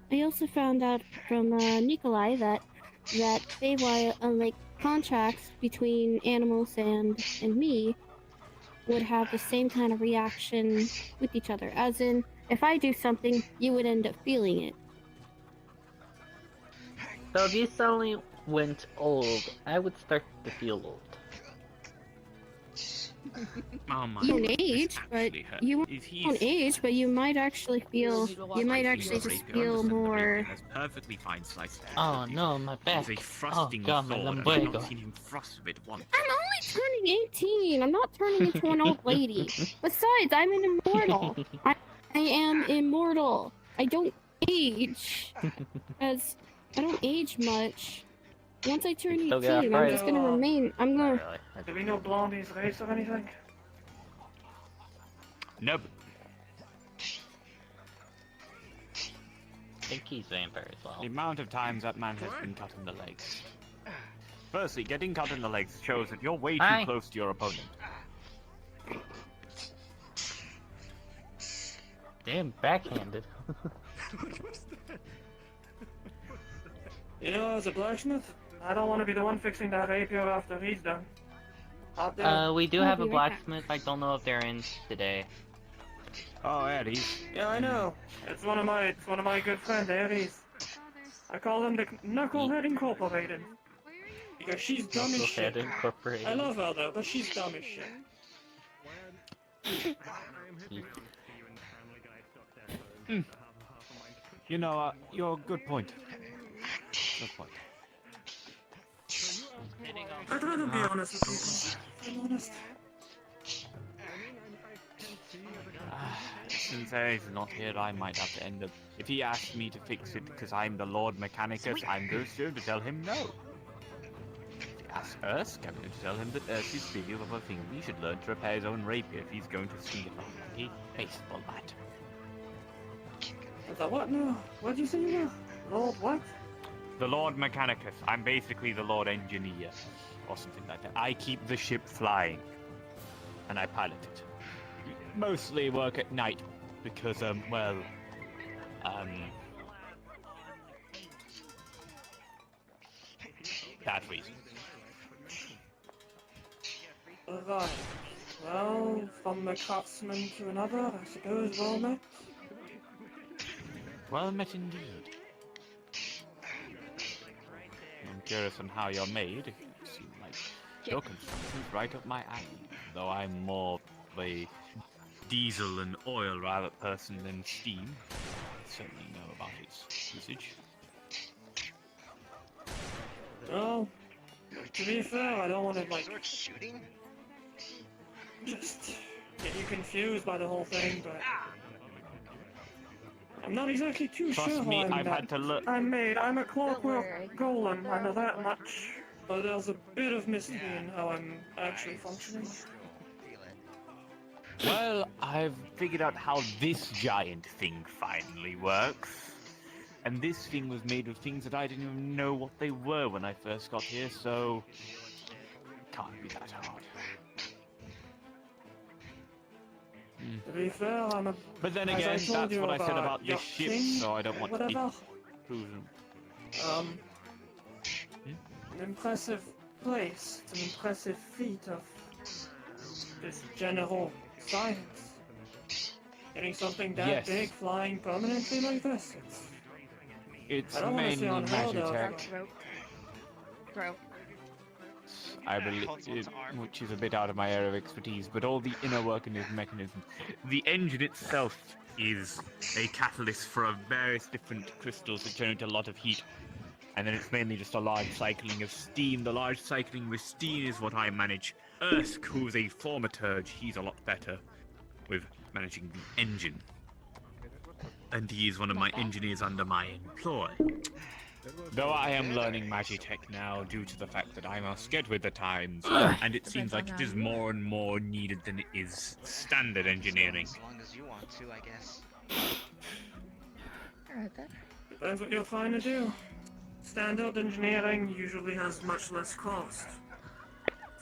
Nikolai that Feywild, like contracts between animals and me would have the same kind of reaction with each other. As in, if I do something, you would end up feeling it. So if you suddenly went old, I would start to feel old. Oh my You won't God, this age, but actually hurt. you Is he- won't age, but you might actually feel. You might I actually feel just rapier, feel understand the more. rapier has perfectly fine slice. Oh no, my back. He's a thrusting Oh god, my sword, and I've lumbago. not seen him thrust with it once. I'm only turning 18. I'm not turning into an old lady. Besides, I'm an immortal. I am immortal. I don't age, as I don't age much. Once I turn still 18, get I'm arthritis. just gonna remain. I'm gonna. Do we know Blondie's race or anything? Nope. I think he's vampire as well. The amount of times that man has been cut in the legs. Firstly, getting cut in the legs shows that you're way too Hi. close to your opponent. Damn, backhanded. You know, as a blacksmith, I don't want to be the one fixing that rapier after he's done. Out there. We do I'll have a be right back. blacksmith. I don't know if they're in today. Oh, Eddie. Yeah, I know. It's one of my good friends, Aries. I call them the Knucklehead Incorporated. Because she's dumb as shit. Knucklehead Incorporated. I love her though, but she's dumb as shit. You know, you're good point. Good point. I'd rather be honest with you. I'm honest. Since Ares is not here, I might have to end up. If he asks me to fix it because I'm the Lord Mechanicus, I'm going to tell him no. If he asks Ersk, I'm going to tell him that Ersk is busy with other things. He should learn to repair his own rapier if he's going to see it. He baseball bat. The what now? What did you say you were? Lord what? The Lord Mechanicus. I'm basically the Lord Engineer, or something like that. I keep the ship flying, and I pilot it. Mostly work at night because, that reason. Right. Well, from the craftsman to another, I suppose, well met. Well met indeed. I'm curious on how you're made. It seems like your construction's right up my alley. Though I'm more of a diesel and oil rather person than steam. I certainly know about its usage. Well, to be fair, I don't want to, just get you confused by the whole thing, but I'm not exactly too Trust sure me, how I've had to look. I'm made. I'm a clockwork golem, I know that much. But there's a bit of mystery in how I'm actually functioning. Well, I've figured out how this giant thing finally works. And this thing was made of things that I didn't even know what they were when I first got here, so can't be that hard. To be fair, I'm a... But then as I again, told that's you what I said about your this ship, king, so I don't want to be whatever. proven. an impressive place. It's an impressive feat of just general science. Getting something that Yes. big flying permanently like this. It's I don't want to mainly see unheard of. Magitech. Throw. I believe, which is a bit out of my area of expertise, but all the inner working mechanisms. The engine itself is a catalyst for various different crystals that generate a lot of heat. And then it's mainly just a large cycling of steam. The large cycling with steam is what I manage. Ersk, who's a thaumaturge, he's a lot better with managing the engine. And he is one of my engineers under my employ. Though I am learning Magitech now due to the fact that I must get with the times, and it seems like it is more and more needed than it is standard engineering. As long as you want to, I guess. Alright then. Depends what you're trying to do. Standard engineering usually has much less cost.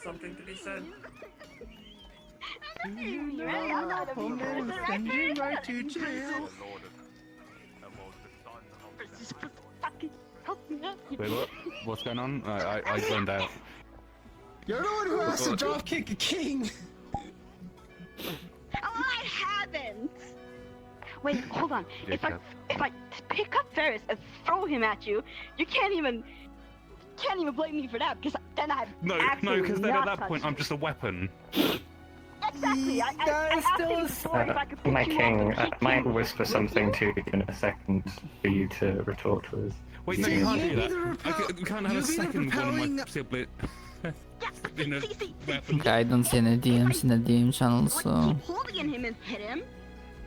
Something to be said. Right to jail. Wait, what? What's going on? I zoned out. You're the one who has to drop kick a king. Oh, I haven't. Wait, hold on. If I pick up Ferris and throw him at you, you can't even blame me for that because then I No, because then at that point I'm just a weapon. Exactly. I asked him before if I could pick My you king, up I and kick might you. whisper something to you in a second for you to retort with. Wait, no, you can't do that. We can't have a second with one of my sibling. In a weapon. Okay, I don't see any DMs in the DM channel, so... Keep holding him and hit him,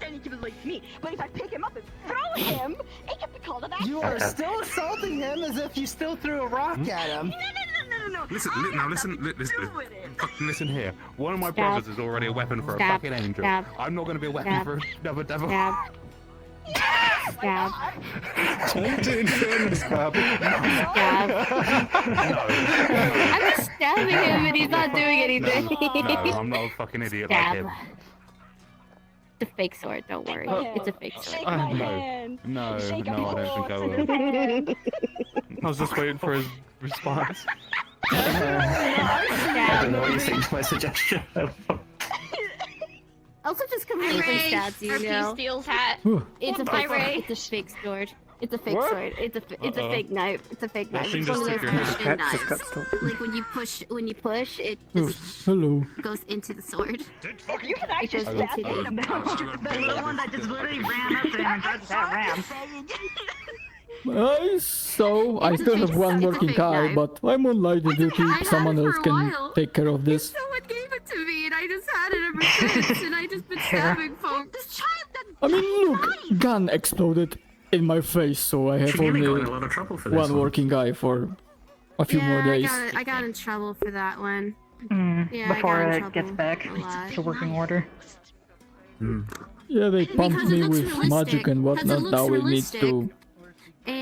then he can relate to me. But if I pick him up and throw him, it can be called an accident. You are still assaulting him as if you still threw a rock at him. No. Listen, listen here. One of my Stab. brothers is already a weapon for a Stab. fucking angel. Stab. I'm not going to be a weapon Stab. for another devil. Stab. Stab. Don't do infernal stab. Stab. I'm just stabbing him and he's not doing anything. No, I'm not a fucking idiot Stab. like him. It's a fake sword, don't worry. It's a fake sword. No, I don't think I will. I was just waiting for his response. I don't know what you think to my suggestion. Also, just completely stabs you, you know. Steel's hat. It's a Bye, fake. Ray. It's a fake sword. It's a fake What? sword. It's a fake knife. It's a fake That knife. thing It's just one of took those your head. Russian knives. Like when you push, it just Hello. goes into the sword. You can actually It goes stab into him. the. The little one that just literally ran up to him and tried to stab Ram. So, I still have one working eye, but I'm on light duty. Someone else can take care of this. Someone gave it to me, and I just had it ever since, and I just been stabbing folks. This child I mean, look, gun exploded in my face, so I have She nearly only got in a lot of trouble for this one working eye for a few more days. I got in trouble for that one. Before it gets back to working order. Yeah, they Because pumped me it looks with realistic. magic and Because it whatnot. looks Now it needs to realistic.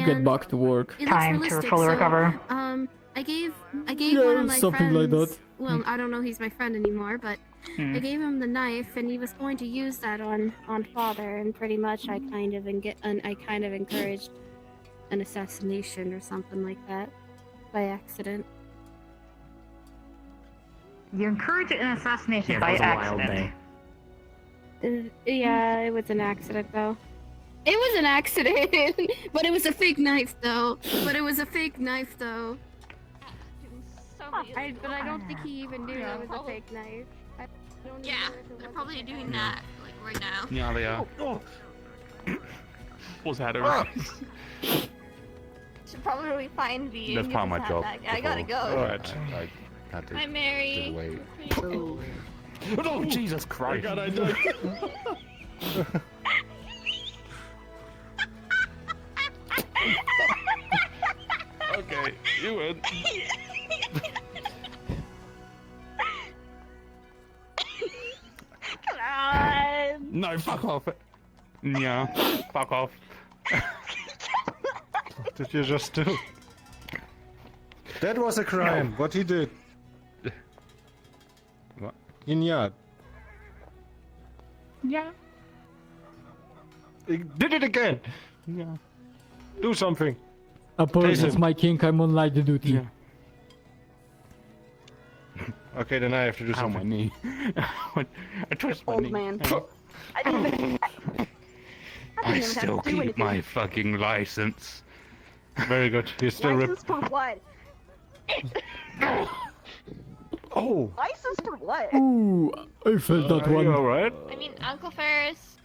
get back to work. It looks Time to realistic, fully so, recover. I gave Yeah, one of my something friends. like that. Well, I don't know he's my friend anymore, but I gave him the knife, and he was going to use that on father, and pretty much I kind of encouraged an assassination or something like that by accident. You encourage an assassination Yeah, by that was a wild accident. day. Yeah, it was an accident though. It was an accident, but it was a fake knife though. But it was a fake knife though. But I don't think he even knew it was a fake knife. Yeah, they're probably doing that like right now. Yeah, they are. Oh. What's that? Should probably find V. That's part of my job. I gotta go. Alright. I had to Hi, Mary. just wait. Oh, Jesus Christ. God, I died. Okay, you win. Come on. No, fuck off. Yeah, fuck off. What did you just do? That was a crime. What he did. What? In yard. Yeah. He did it again. Yeah. Do something. Apologies, Jason. my king. I'm on light duty. Yeah. Okay, then I have to do Ow, my something. knee. I touched my Old knee. man. Ow. I didn't even, I even have still to do keep anything. my fucking license. Very good. You're still License for what? Oh! License for what? Ooh, I felt that Are one. you alright? I mean, Uncle Ferris.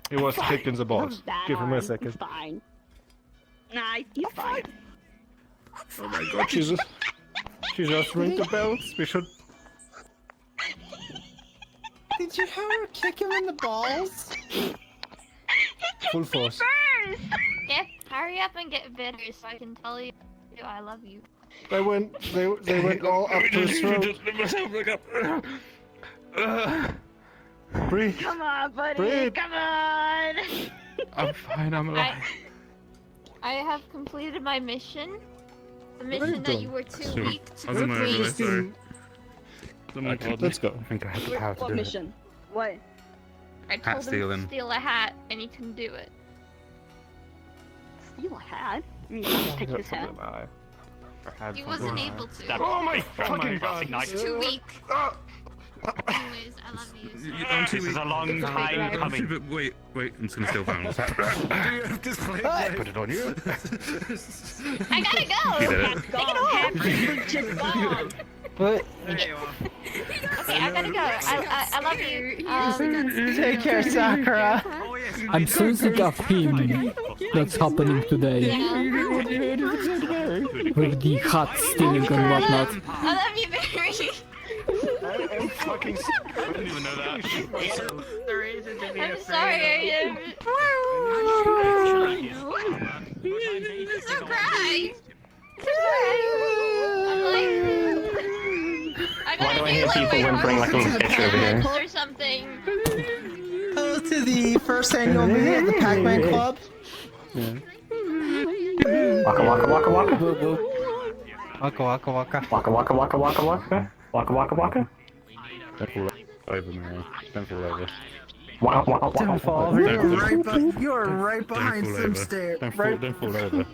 He was kicked in the balls. That Give him a arm. second. He's fine. Nah, he's fine. Oh my god, Jesus. She just ring the bells. We should. Did you have her kick him in the balls? Full force. Yeah, hurry up and get bitter so I can tell you I love you. They went all up to his throat. Breathe. Come on, buddy. Breathe. Come on. I'm fine, I'm alive. I have completed my mission. The What are you mission that doing? you were too Sure. weak to I was on my complete. way, sorry. Someone Okay, told let's me. go. I think I have the power to What do it. mission? What? I Hat told him stealing. to steal a hat, and he couldn't do it. Steal a hat? I mean, just take his hat. He wasn't able to. Oh my fucking god! He's too weak. Anyways, I love you. I'm too This is weak. a long time I'm coming. too- Wait, I'm just gonna steal Farrell's hat. Put it on you. I gotta go. He did it. Take it off. What? Okay, I gotta go. I love you. Take care, Sakura. I'm sensing a theme that's happening today with the hat stealing and whatnot. I love you, Barry. I'm fucking. I didn't even know that. I'm sorry. Don't cry. Why do I hear people whimpering like a little bitch over here? Or something. Hello to the first annual meeting of the Pac-Man Club. Waka waka waka waka. Waka waka waka. Waka waka waka waka waka. Waka waka waka. Don't fall over, Mary. Don't fall over. Wow wow wow. Don't fall over. You're right behind Don't fall some over. stairs. Don't fall over. Don't fall over.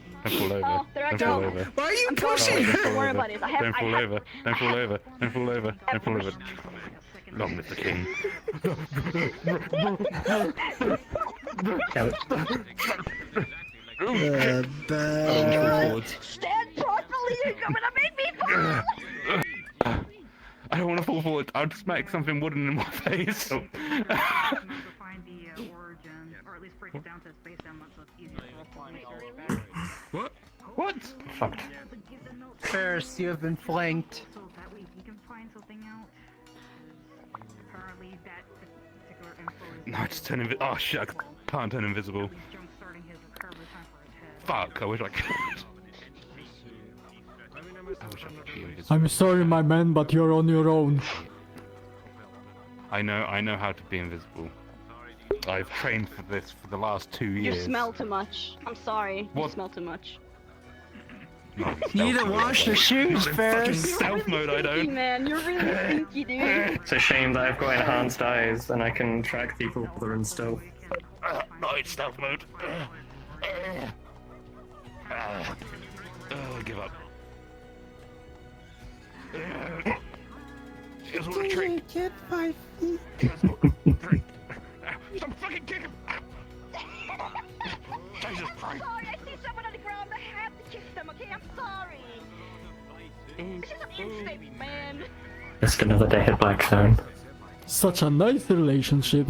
Oh, there I Don't go. fall over. Why are you I'm pushing? sorry. Don't worry about it. I have. Don't fall over. Don't fall over. Don't fall over. Don't fall over. Long live the king. Stand properly. You're gonna make me fall. I don't want to fall forward. I'll just smack something wooden in my face. find the origin, or at least break it down to its base element so it's easier for us to research. What? What? Fucked. Ferris, you have been flanked. So that way he can find something out. Apparently that particular info is... No, just turn invisible. Oh shit, I can't turn invisible. Jump-starting his recovery time for his head. Fuck, I wish I could. I wish I could be invisible. I'm sorry, my man, but you're on your own. I know how to be invisible. I've trained for this for the last 2 You years. smell too much. I'm sorry. What? You smell too much. Not in You need to stealth mode, wash I your don't. shoes, Not in Ferris. fucking stealth mode, I Stinky, don't. man. You're really stinky, dude. It's a shame that I've got enhanced eyes and I can track people that are in stealth. Not in stealth mode. I give up. Here's all the trick. Get 5 feet. Stop fucking kicking! Jesus Christ! Sorry, I see someone on the ground. I have to kick them, okay? I'm sorry. This is an instinct, man. Just another day at Blackstone. Such a nice relationship.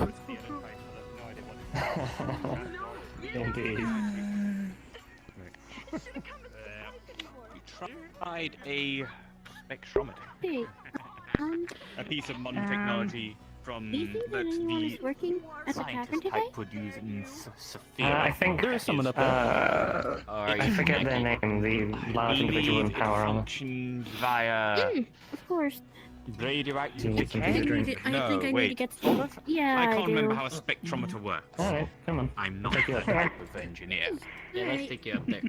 Indeed. Tried a spectrometer. Hey, A piece of modern technology from do you think that anyone is the working at the tavern scientist today? type would use in Sophia. I think There is someone up there. I forget their name, the large individual in power armor. Functions via Of course. radioactive Do you need something to decay. drink? I No, think I need to wait. get some. Yeah, I I can't do. remember how a spectrometer works. Alright, come on. I'm not Take you that up. type of engineer. Yeah, let's take you up there.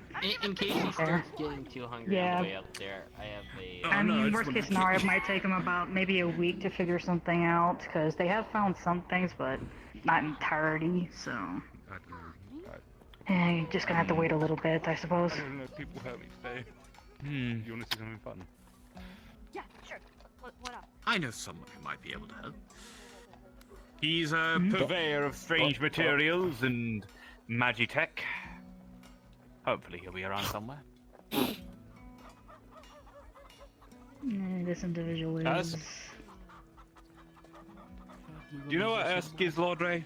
In case he starts getting too hungry on Yeah. the way up there, I have a... I mean, worst case scenario, it might take them about maybe a week to figure something out, because they have found some things, but not entirety, so... Yeah, you're just gonna have to wait a little bit, I suppose. I don't know, people hurt me today. You wanna see something fun? Yeah, sure. I know someone who might be able to help. He's a purveyor of strange materials and magitech. Hopefully he'll be around somewhere. This individual Us? is... Do you know what Ersk is, Lord Ray?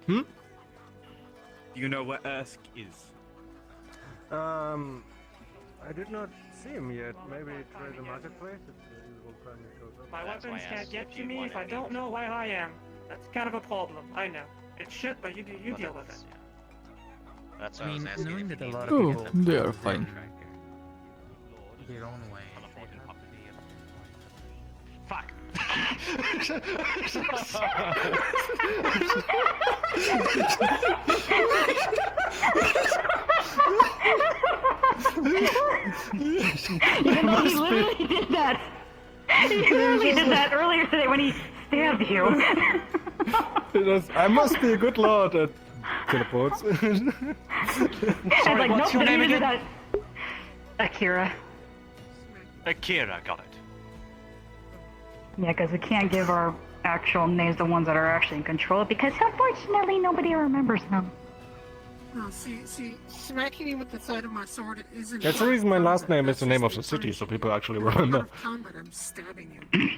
Hmm? Do you know what Ersk is? I did not see him yet. Maybe try the marketplace if the usual time he shows up. My weapons can't get to me if I don't know where I am. That's kind of a problem, I know. It's shit, but you deal with it. That's I what I was mean, asking. knowing if that a you lot need of Oh, people they are fine. their own way. Fuck. You know, he literally did that. He literally did that earlier today when he stabbed you. I must be a good lord at teleports. Sorry, like, what's your name did again? that. Akira. Akira, got it. Yeah, because we can't give our actual names, the ones that are actually in control, because unfortunately nobody remembers them. No, see, smacking me with the side of my sword isn't. That's the reason my last name is the name of the city, so people actually remember. Combat, I'm stabbing you.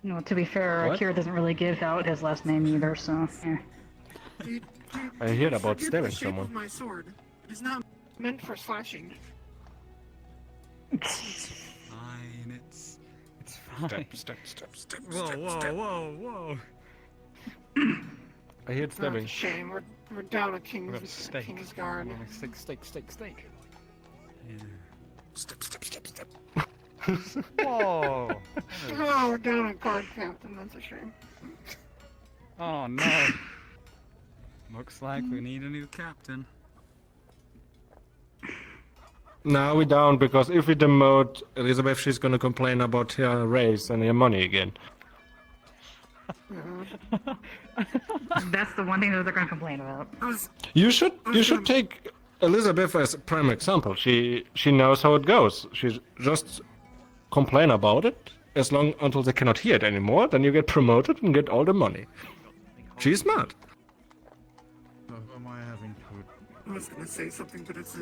No, to be fair, What? Akira doesn't really give out his last name either, so yeah. I heard about Forget stabbing the shape someone. of my sword. It is not meant for slashing. Fine, it's fine. Step. Whoa. I heard It's a stabbing. shame. We're down at Kingsguard. Steak. Yeah. Step. Whoa! Oh, we're down at guard captain. That's a shame. Oh no. Looks like we need a new captain. Now we're down because if we demote Elizabeth, she's gonna complain about her raise and her money again. That's the one thing that they're going to complain about. You should take Elizabeth as a prime example. She knows how it goes. She just complain about it as long until they cannot hear it anymore. Then you get promoted and get all the money. She's smart. Who am I having to? I was gonna say something, but it's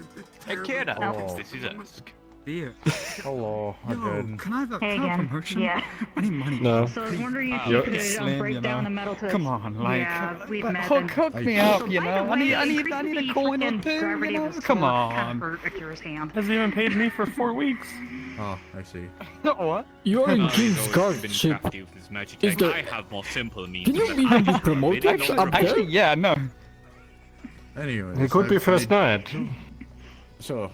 a Akira, Oh. this is Ersk. Dear. Hello, again. Can I have a Hey can I have a again. promotion? Yeah. I need money. No. So I was wondering if You're- you could Slim, break you down know. the metal to... Come on, like, Yeah, we've but met hook and- me up, So you by the know. I way, need increase a the coin or fucking two, gravity you of know. the Come sword on. kind of hurt Akira's hand. Hasn't even paid me for 4 weeks. Oh, I see. What? You're in No, he's King's always been Guardship. crafty with his magic Is tech. there- I have more simple means. Can you than even be that. promoted Actually- up there? Actually, yeah, no. Anyways, It could be first night. So,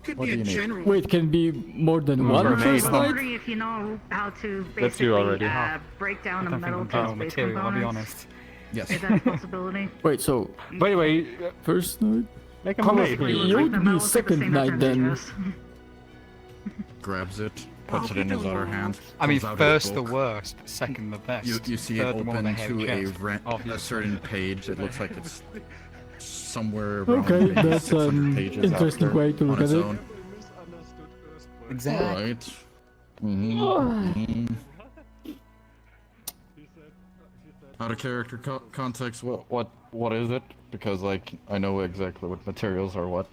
Could what be do a you need? general. Wait, can be more than one Mermaid. I was first night? wondering if you know how to That's you basically already. break down the I don't metal think to I'm its base material, I'll be components. honest. Yes. Is that a possibility? Wait, so By the way, first night? make a Probably maybe. you would be second night then. Grabs it, puts it in his other hand. I mean, pulls out his first the book. worst, second the best. You see it third the more open they have to a, chest, a obviously. certain page. It looks like it's somewhere around Okay, maybe that's 600 an pages interesting after way to on look its at it. own. Exactly. Right. Mhm. Out of character context, what is it? Because like I know exactly what materials are what.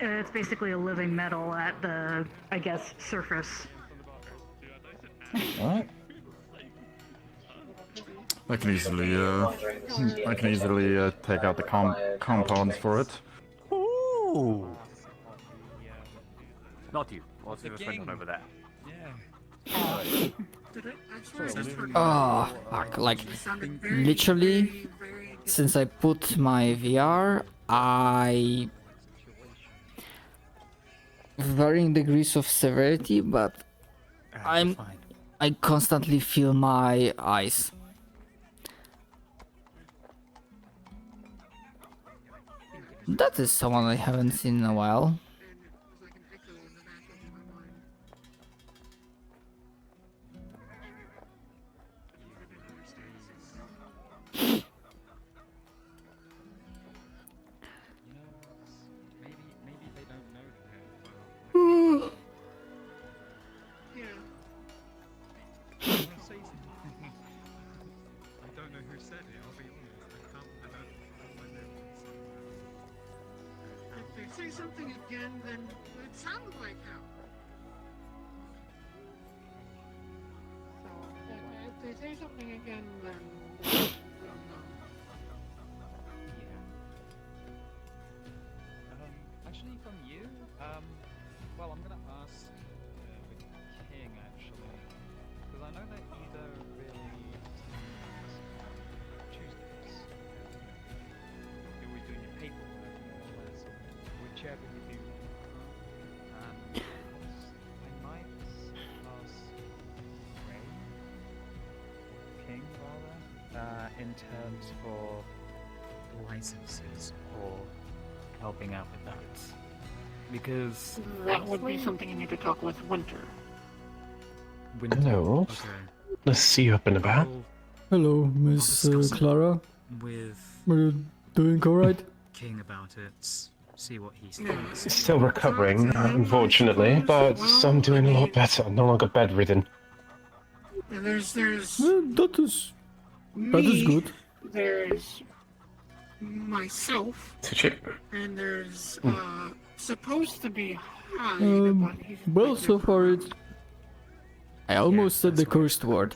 It's basically a living metal at the, I guess, surface. What? I can easily take out the compounds for it. Ooh. Not you. What's the one over there? Oh, fuck. Like, literally, since I put my VR, varying degrees of severity, but I constantly feel my eyes. That is someone I haven't seen in a while. say something again, then it sounded like hell. So, if they say something again, then we'll know. Actually, from you, well, I'm gonna ask the king actually, because I know that either really Tuesdays. You're always doing your paperwork more or less, whichever you do. I might ask Ray, King rather, in terms for licenses or helping out with that. Because That would be something you need to talk with Winter. Hello. Okay. Let's see you up and about. Hello, Miss Clara. With Are you doing alright? King about it, see what he thinks. Still recovering, unfortunately, but I'm doing a lot better. No longer bedridden. And there's That is good. There's myself, and there's supposed to be Hyde, but he's Well, so far it's... I almost said the cursed word.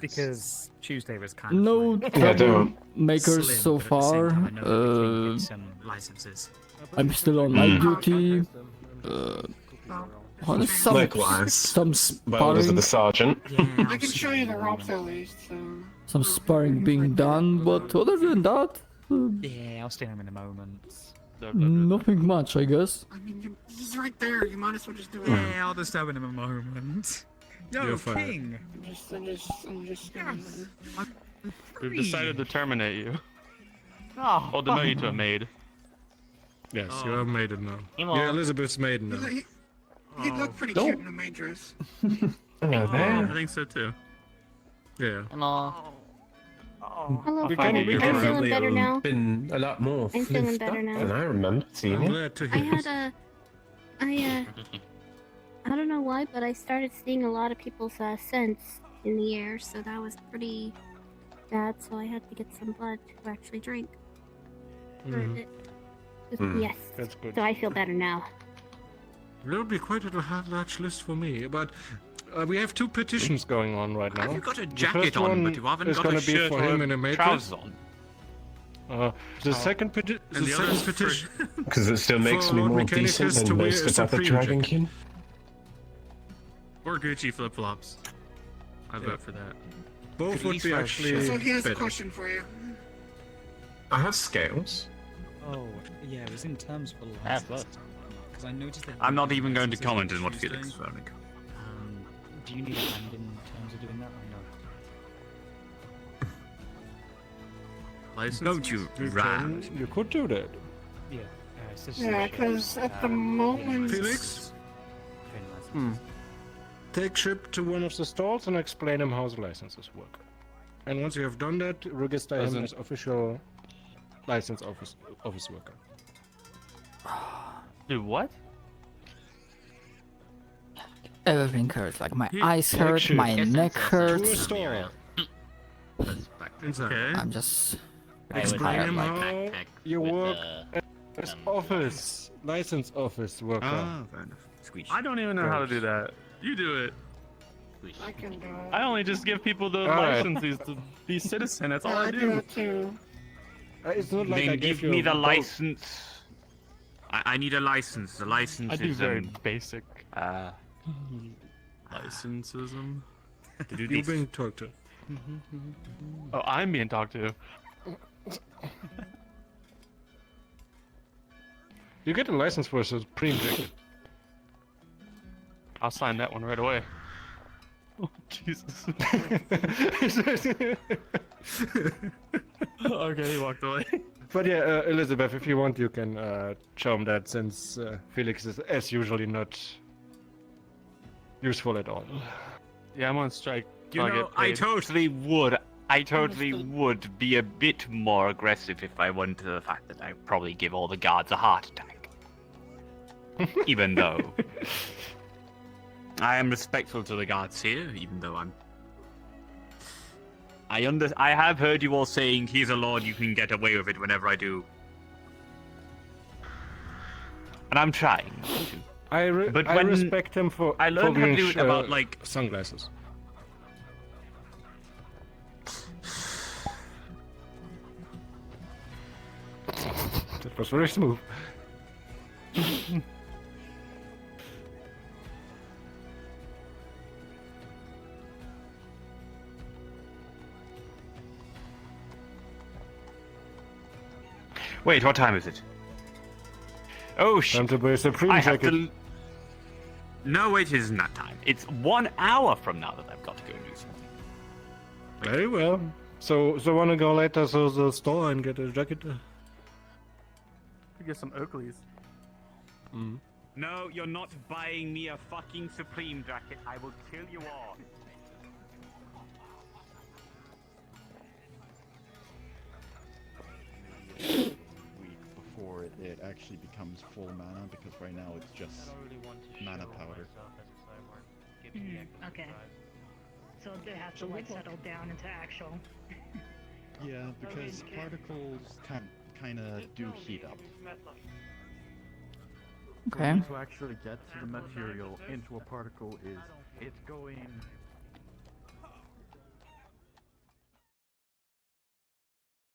Because Tuesday was kind of No troublemakers so far. licenses. I'm still on night duty. On some, Likewise. some By orders of the sparring, sergeant. I can show you the ropes at least. some sparring being done, but other than that, Yeah, I'll stay home in a moment. nothing much, I guess. I mean, he's right there. You might as well just do it. Yeah, I'll just have him in a moment. Yo, You're fine. King! I'm just gonna... We've decided to terminate you. Oh. Or demote you to a maid. Yes, you are maiden now. Come on. You're Elizabeth's maiden now. He'd look pretty cute in a maid dress. Hello I think so too. Yeah. Hello. Hello, We Father. can- I'm feeling better now. Been a lot more I'm feeling fluffed better up now. than I remember seeing I'm it. glad to I hear had a, I don't know why, but I started seeing a lot of people's scents in the air, so that was pretty bad. So I had to get some blood to actually drink. Mhm. Yes. That's good. So I feel better now. There would be quite a large list for me, but we have two petitions going on right now. You've got a The jacket first on, one but you haven't is got gonna a be shirt for or him a in a matrix. trousers on. The second, and the other's for- petition. Because it still makes for me Lord more Mechanicus decent to than wear most a of other Supreme Dragon jacket. King. Or Gucci flip flops. I vote for that. Both would be actually So he has a better. question for you. I have scales. Oh, yeah, it was in terms for Have license. Because I noticed that. I'm not even going to comment on what Tuesday. Felix is voting. Do you need a hand in terms of doing that or no? License? Don't you ram? You could do that. Yeah, it's just Yeah, because at the moment... Felix? Take ship to one of the stalls and explain him how the licenses work. And once you have done that, register As him in- as official license office worker. Do what? Everything hurts. Like my He- eyes Take hurt, ship my neck to a hurts. store. Okay. I'm just Explain tired. him Like, how you work as office license office worker. Ah, fair enough. I don't even know how to do that. You do it. I can do it. I only just give people the Alright. licenses to be citizen. That's all Yeah, I I do do. it too. It's not like I Then gave give you me a the vote. license. I need a license. The license I do is very basic licenses. To do You're this. being talked to. Oh, I'm being talked to. You get a license for a Supreme jacket. I'll sign that one right away. Oh, Jesus. Okay, he walked away. But yeah, Elizabeth, if you want, you can show him that since Felix is, as usually, not useful at all. Yeah, I'm on strike. You till know, get I paid. totally would. I totally would be a bit more aggressive if I went to the fact that I probably give all the guards a heart attack. Even though I am respectful to the guards here, even though I have heard you all saying he's a lord, you can get away with it whenever I do. and I'm trying not to. I But when respect him for I learned how to wearing do it about like sunglasses. That was very smooth. Wait, what time is it? Oh shit! Time to buy a Supreme I have jacket. to. No, wait, it isn't that time. It's 1 hour from now that I've got to go do something. Very well. So wanna go later to the store and get a jacket? Get some Oakleys. Mm. No, you're not buying me a fucking Supreme jacket. I will kill you all. Week before it actually becomes full mana, because right now it's just mana powder. Okay. So they have to like settle down into actual. Yeah, because particles kind of do heat up. Okay. To actually get the material into a particle is it's going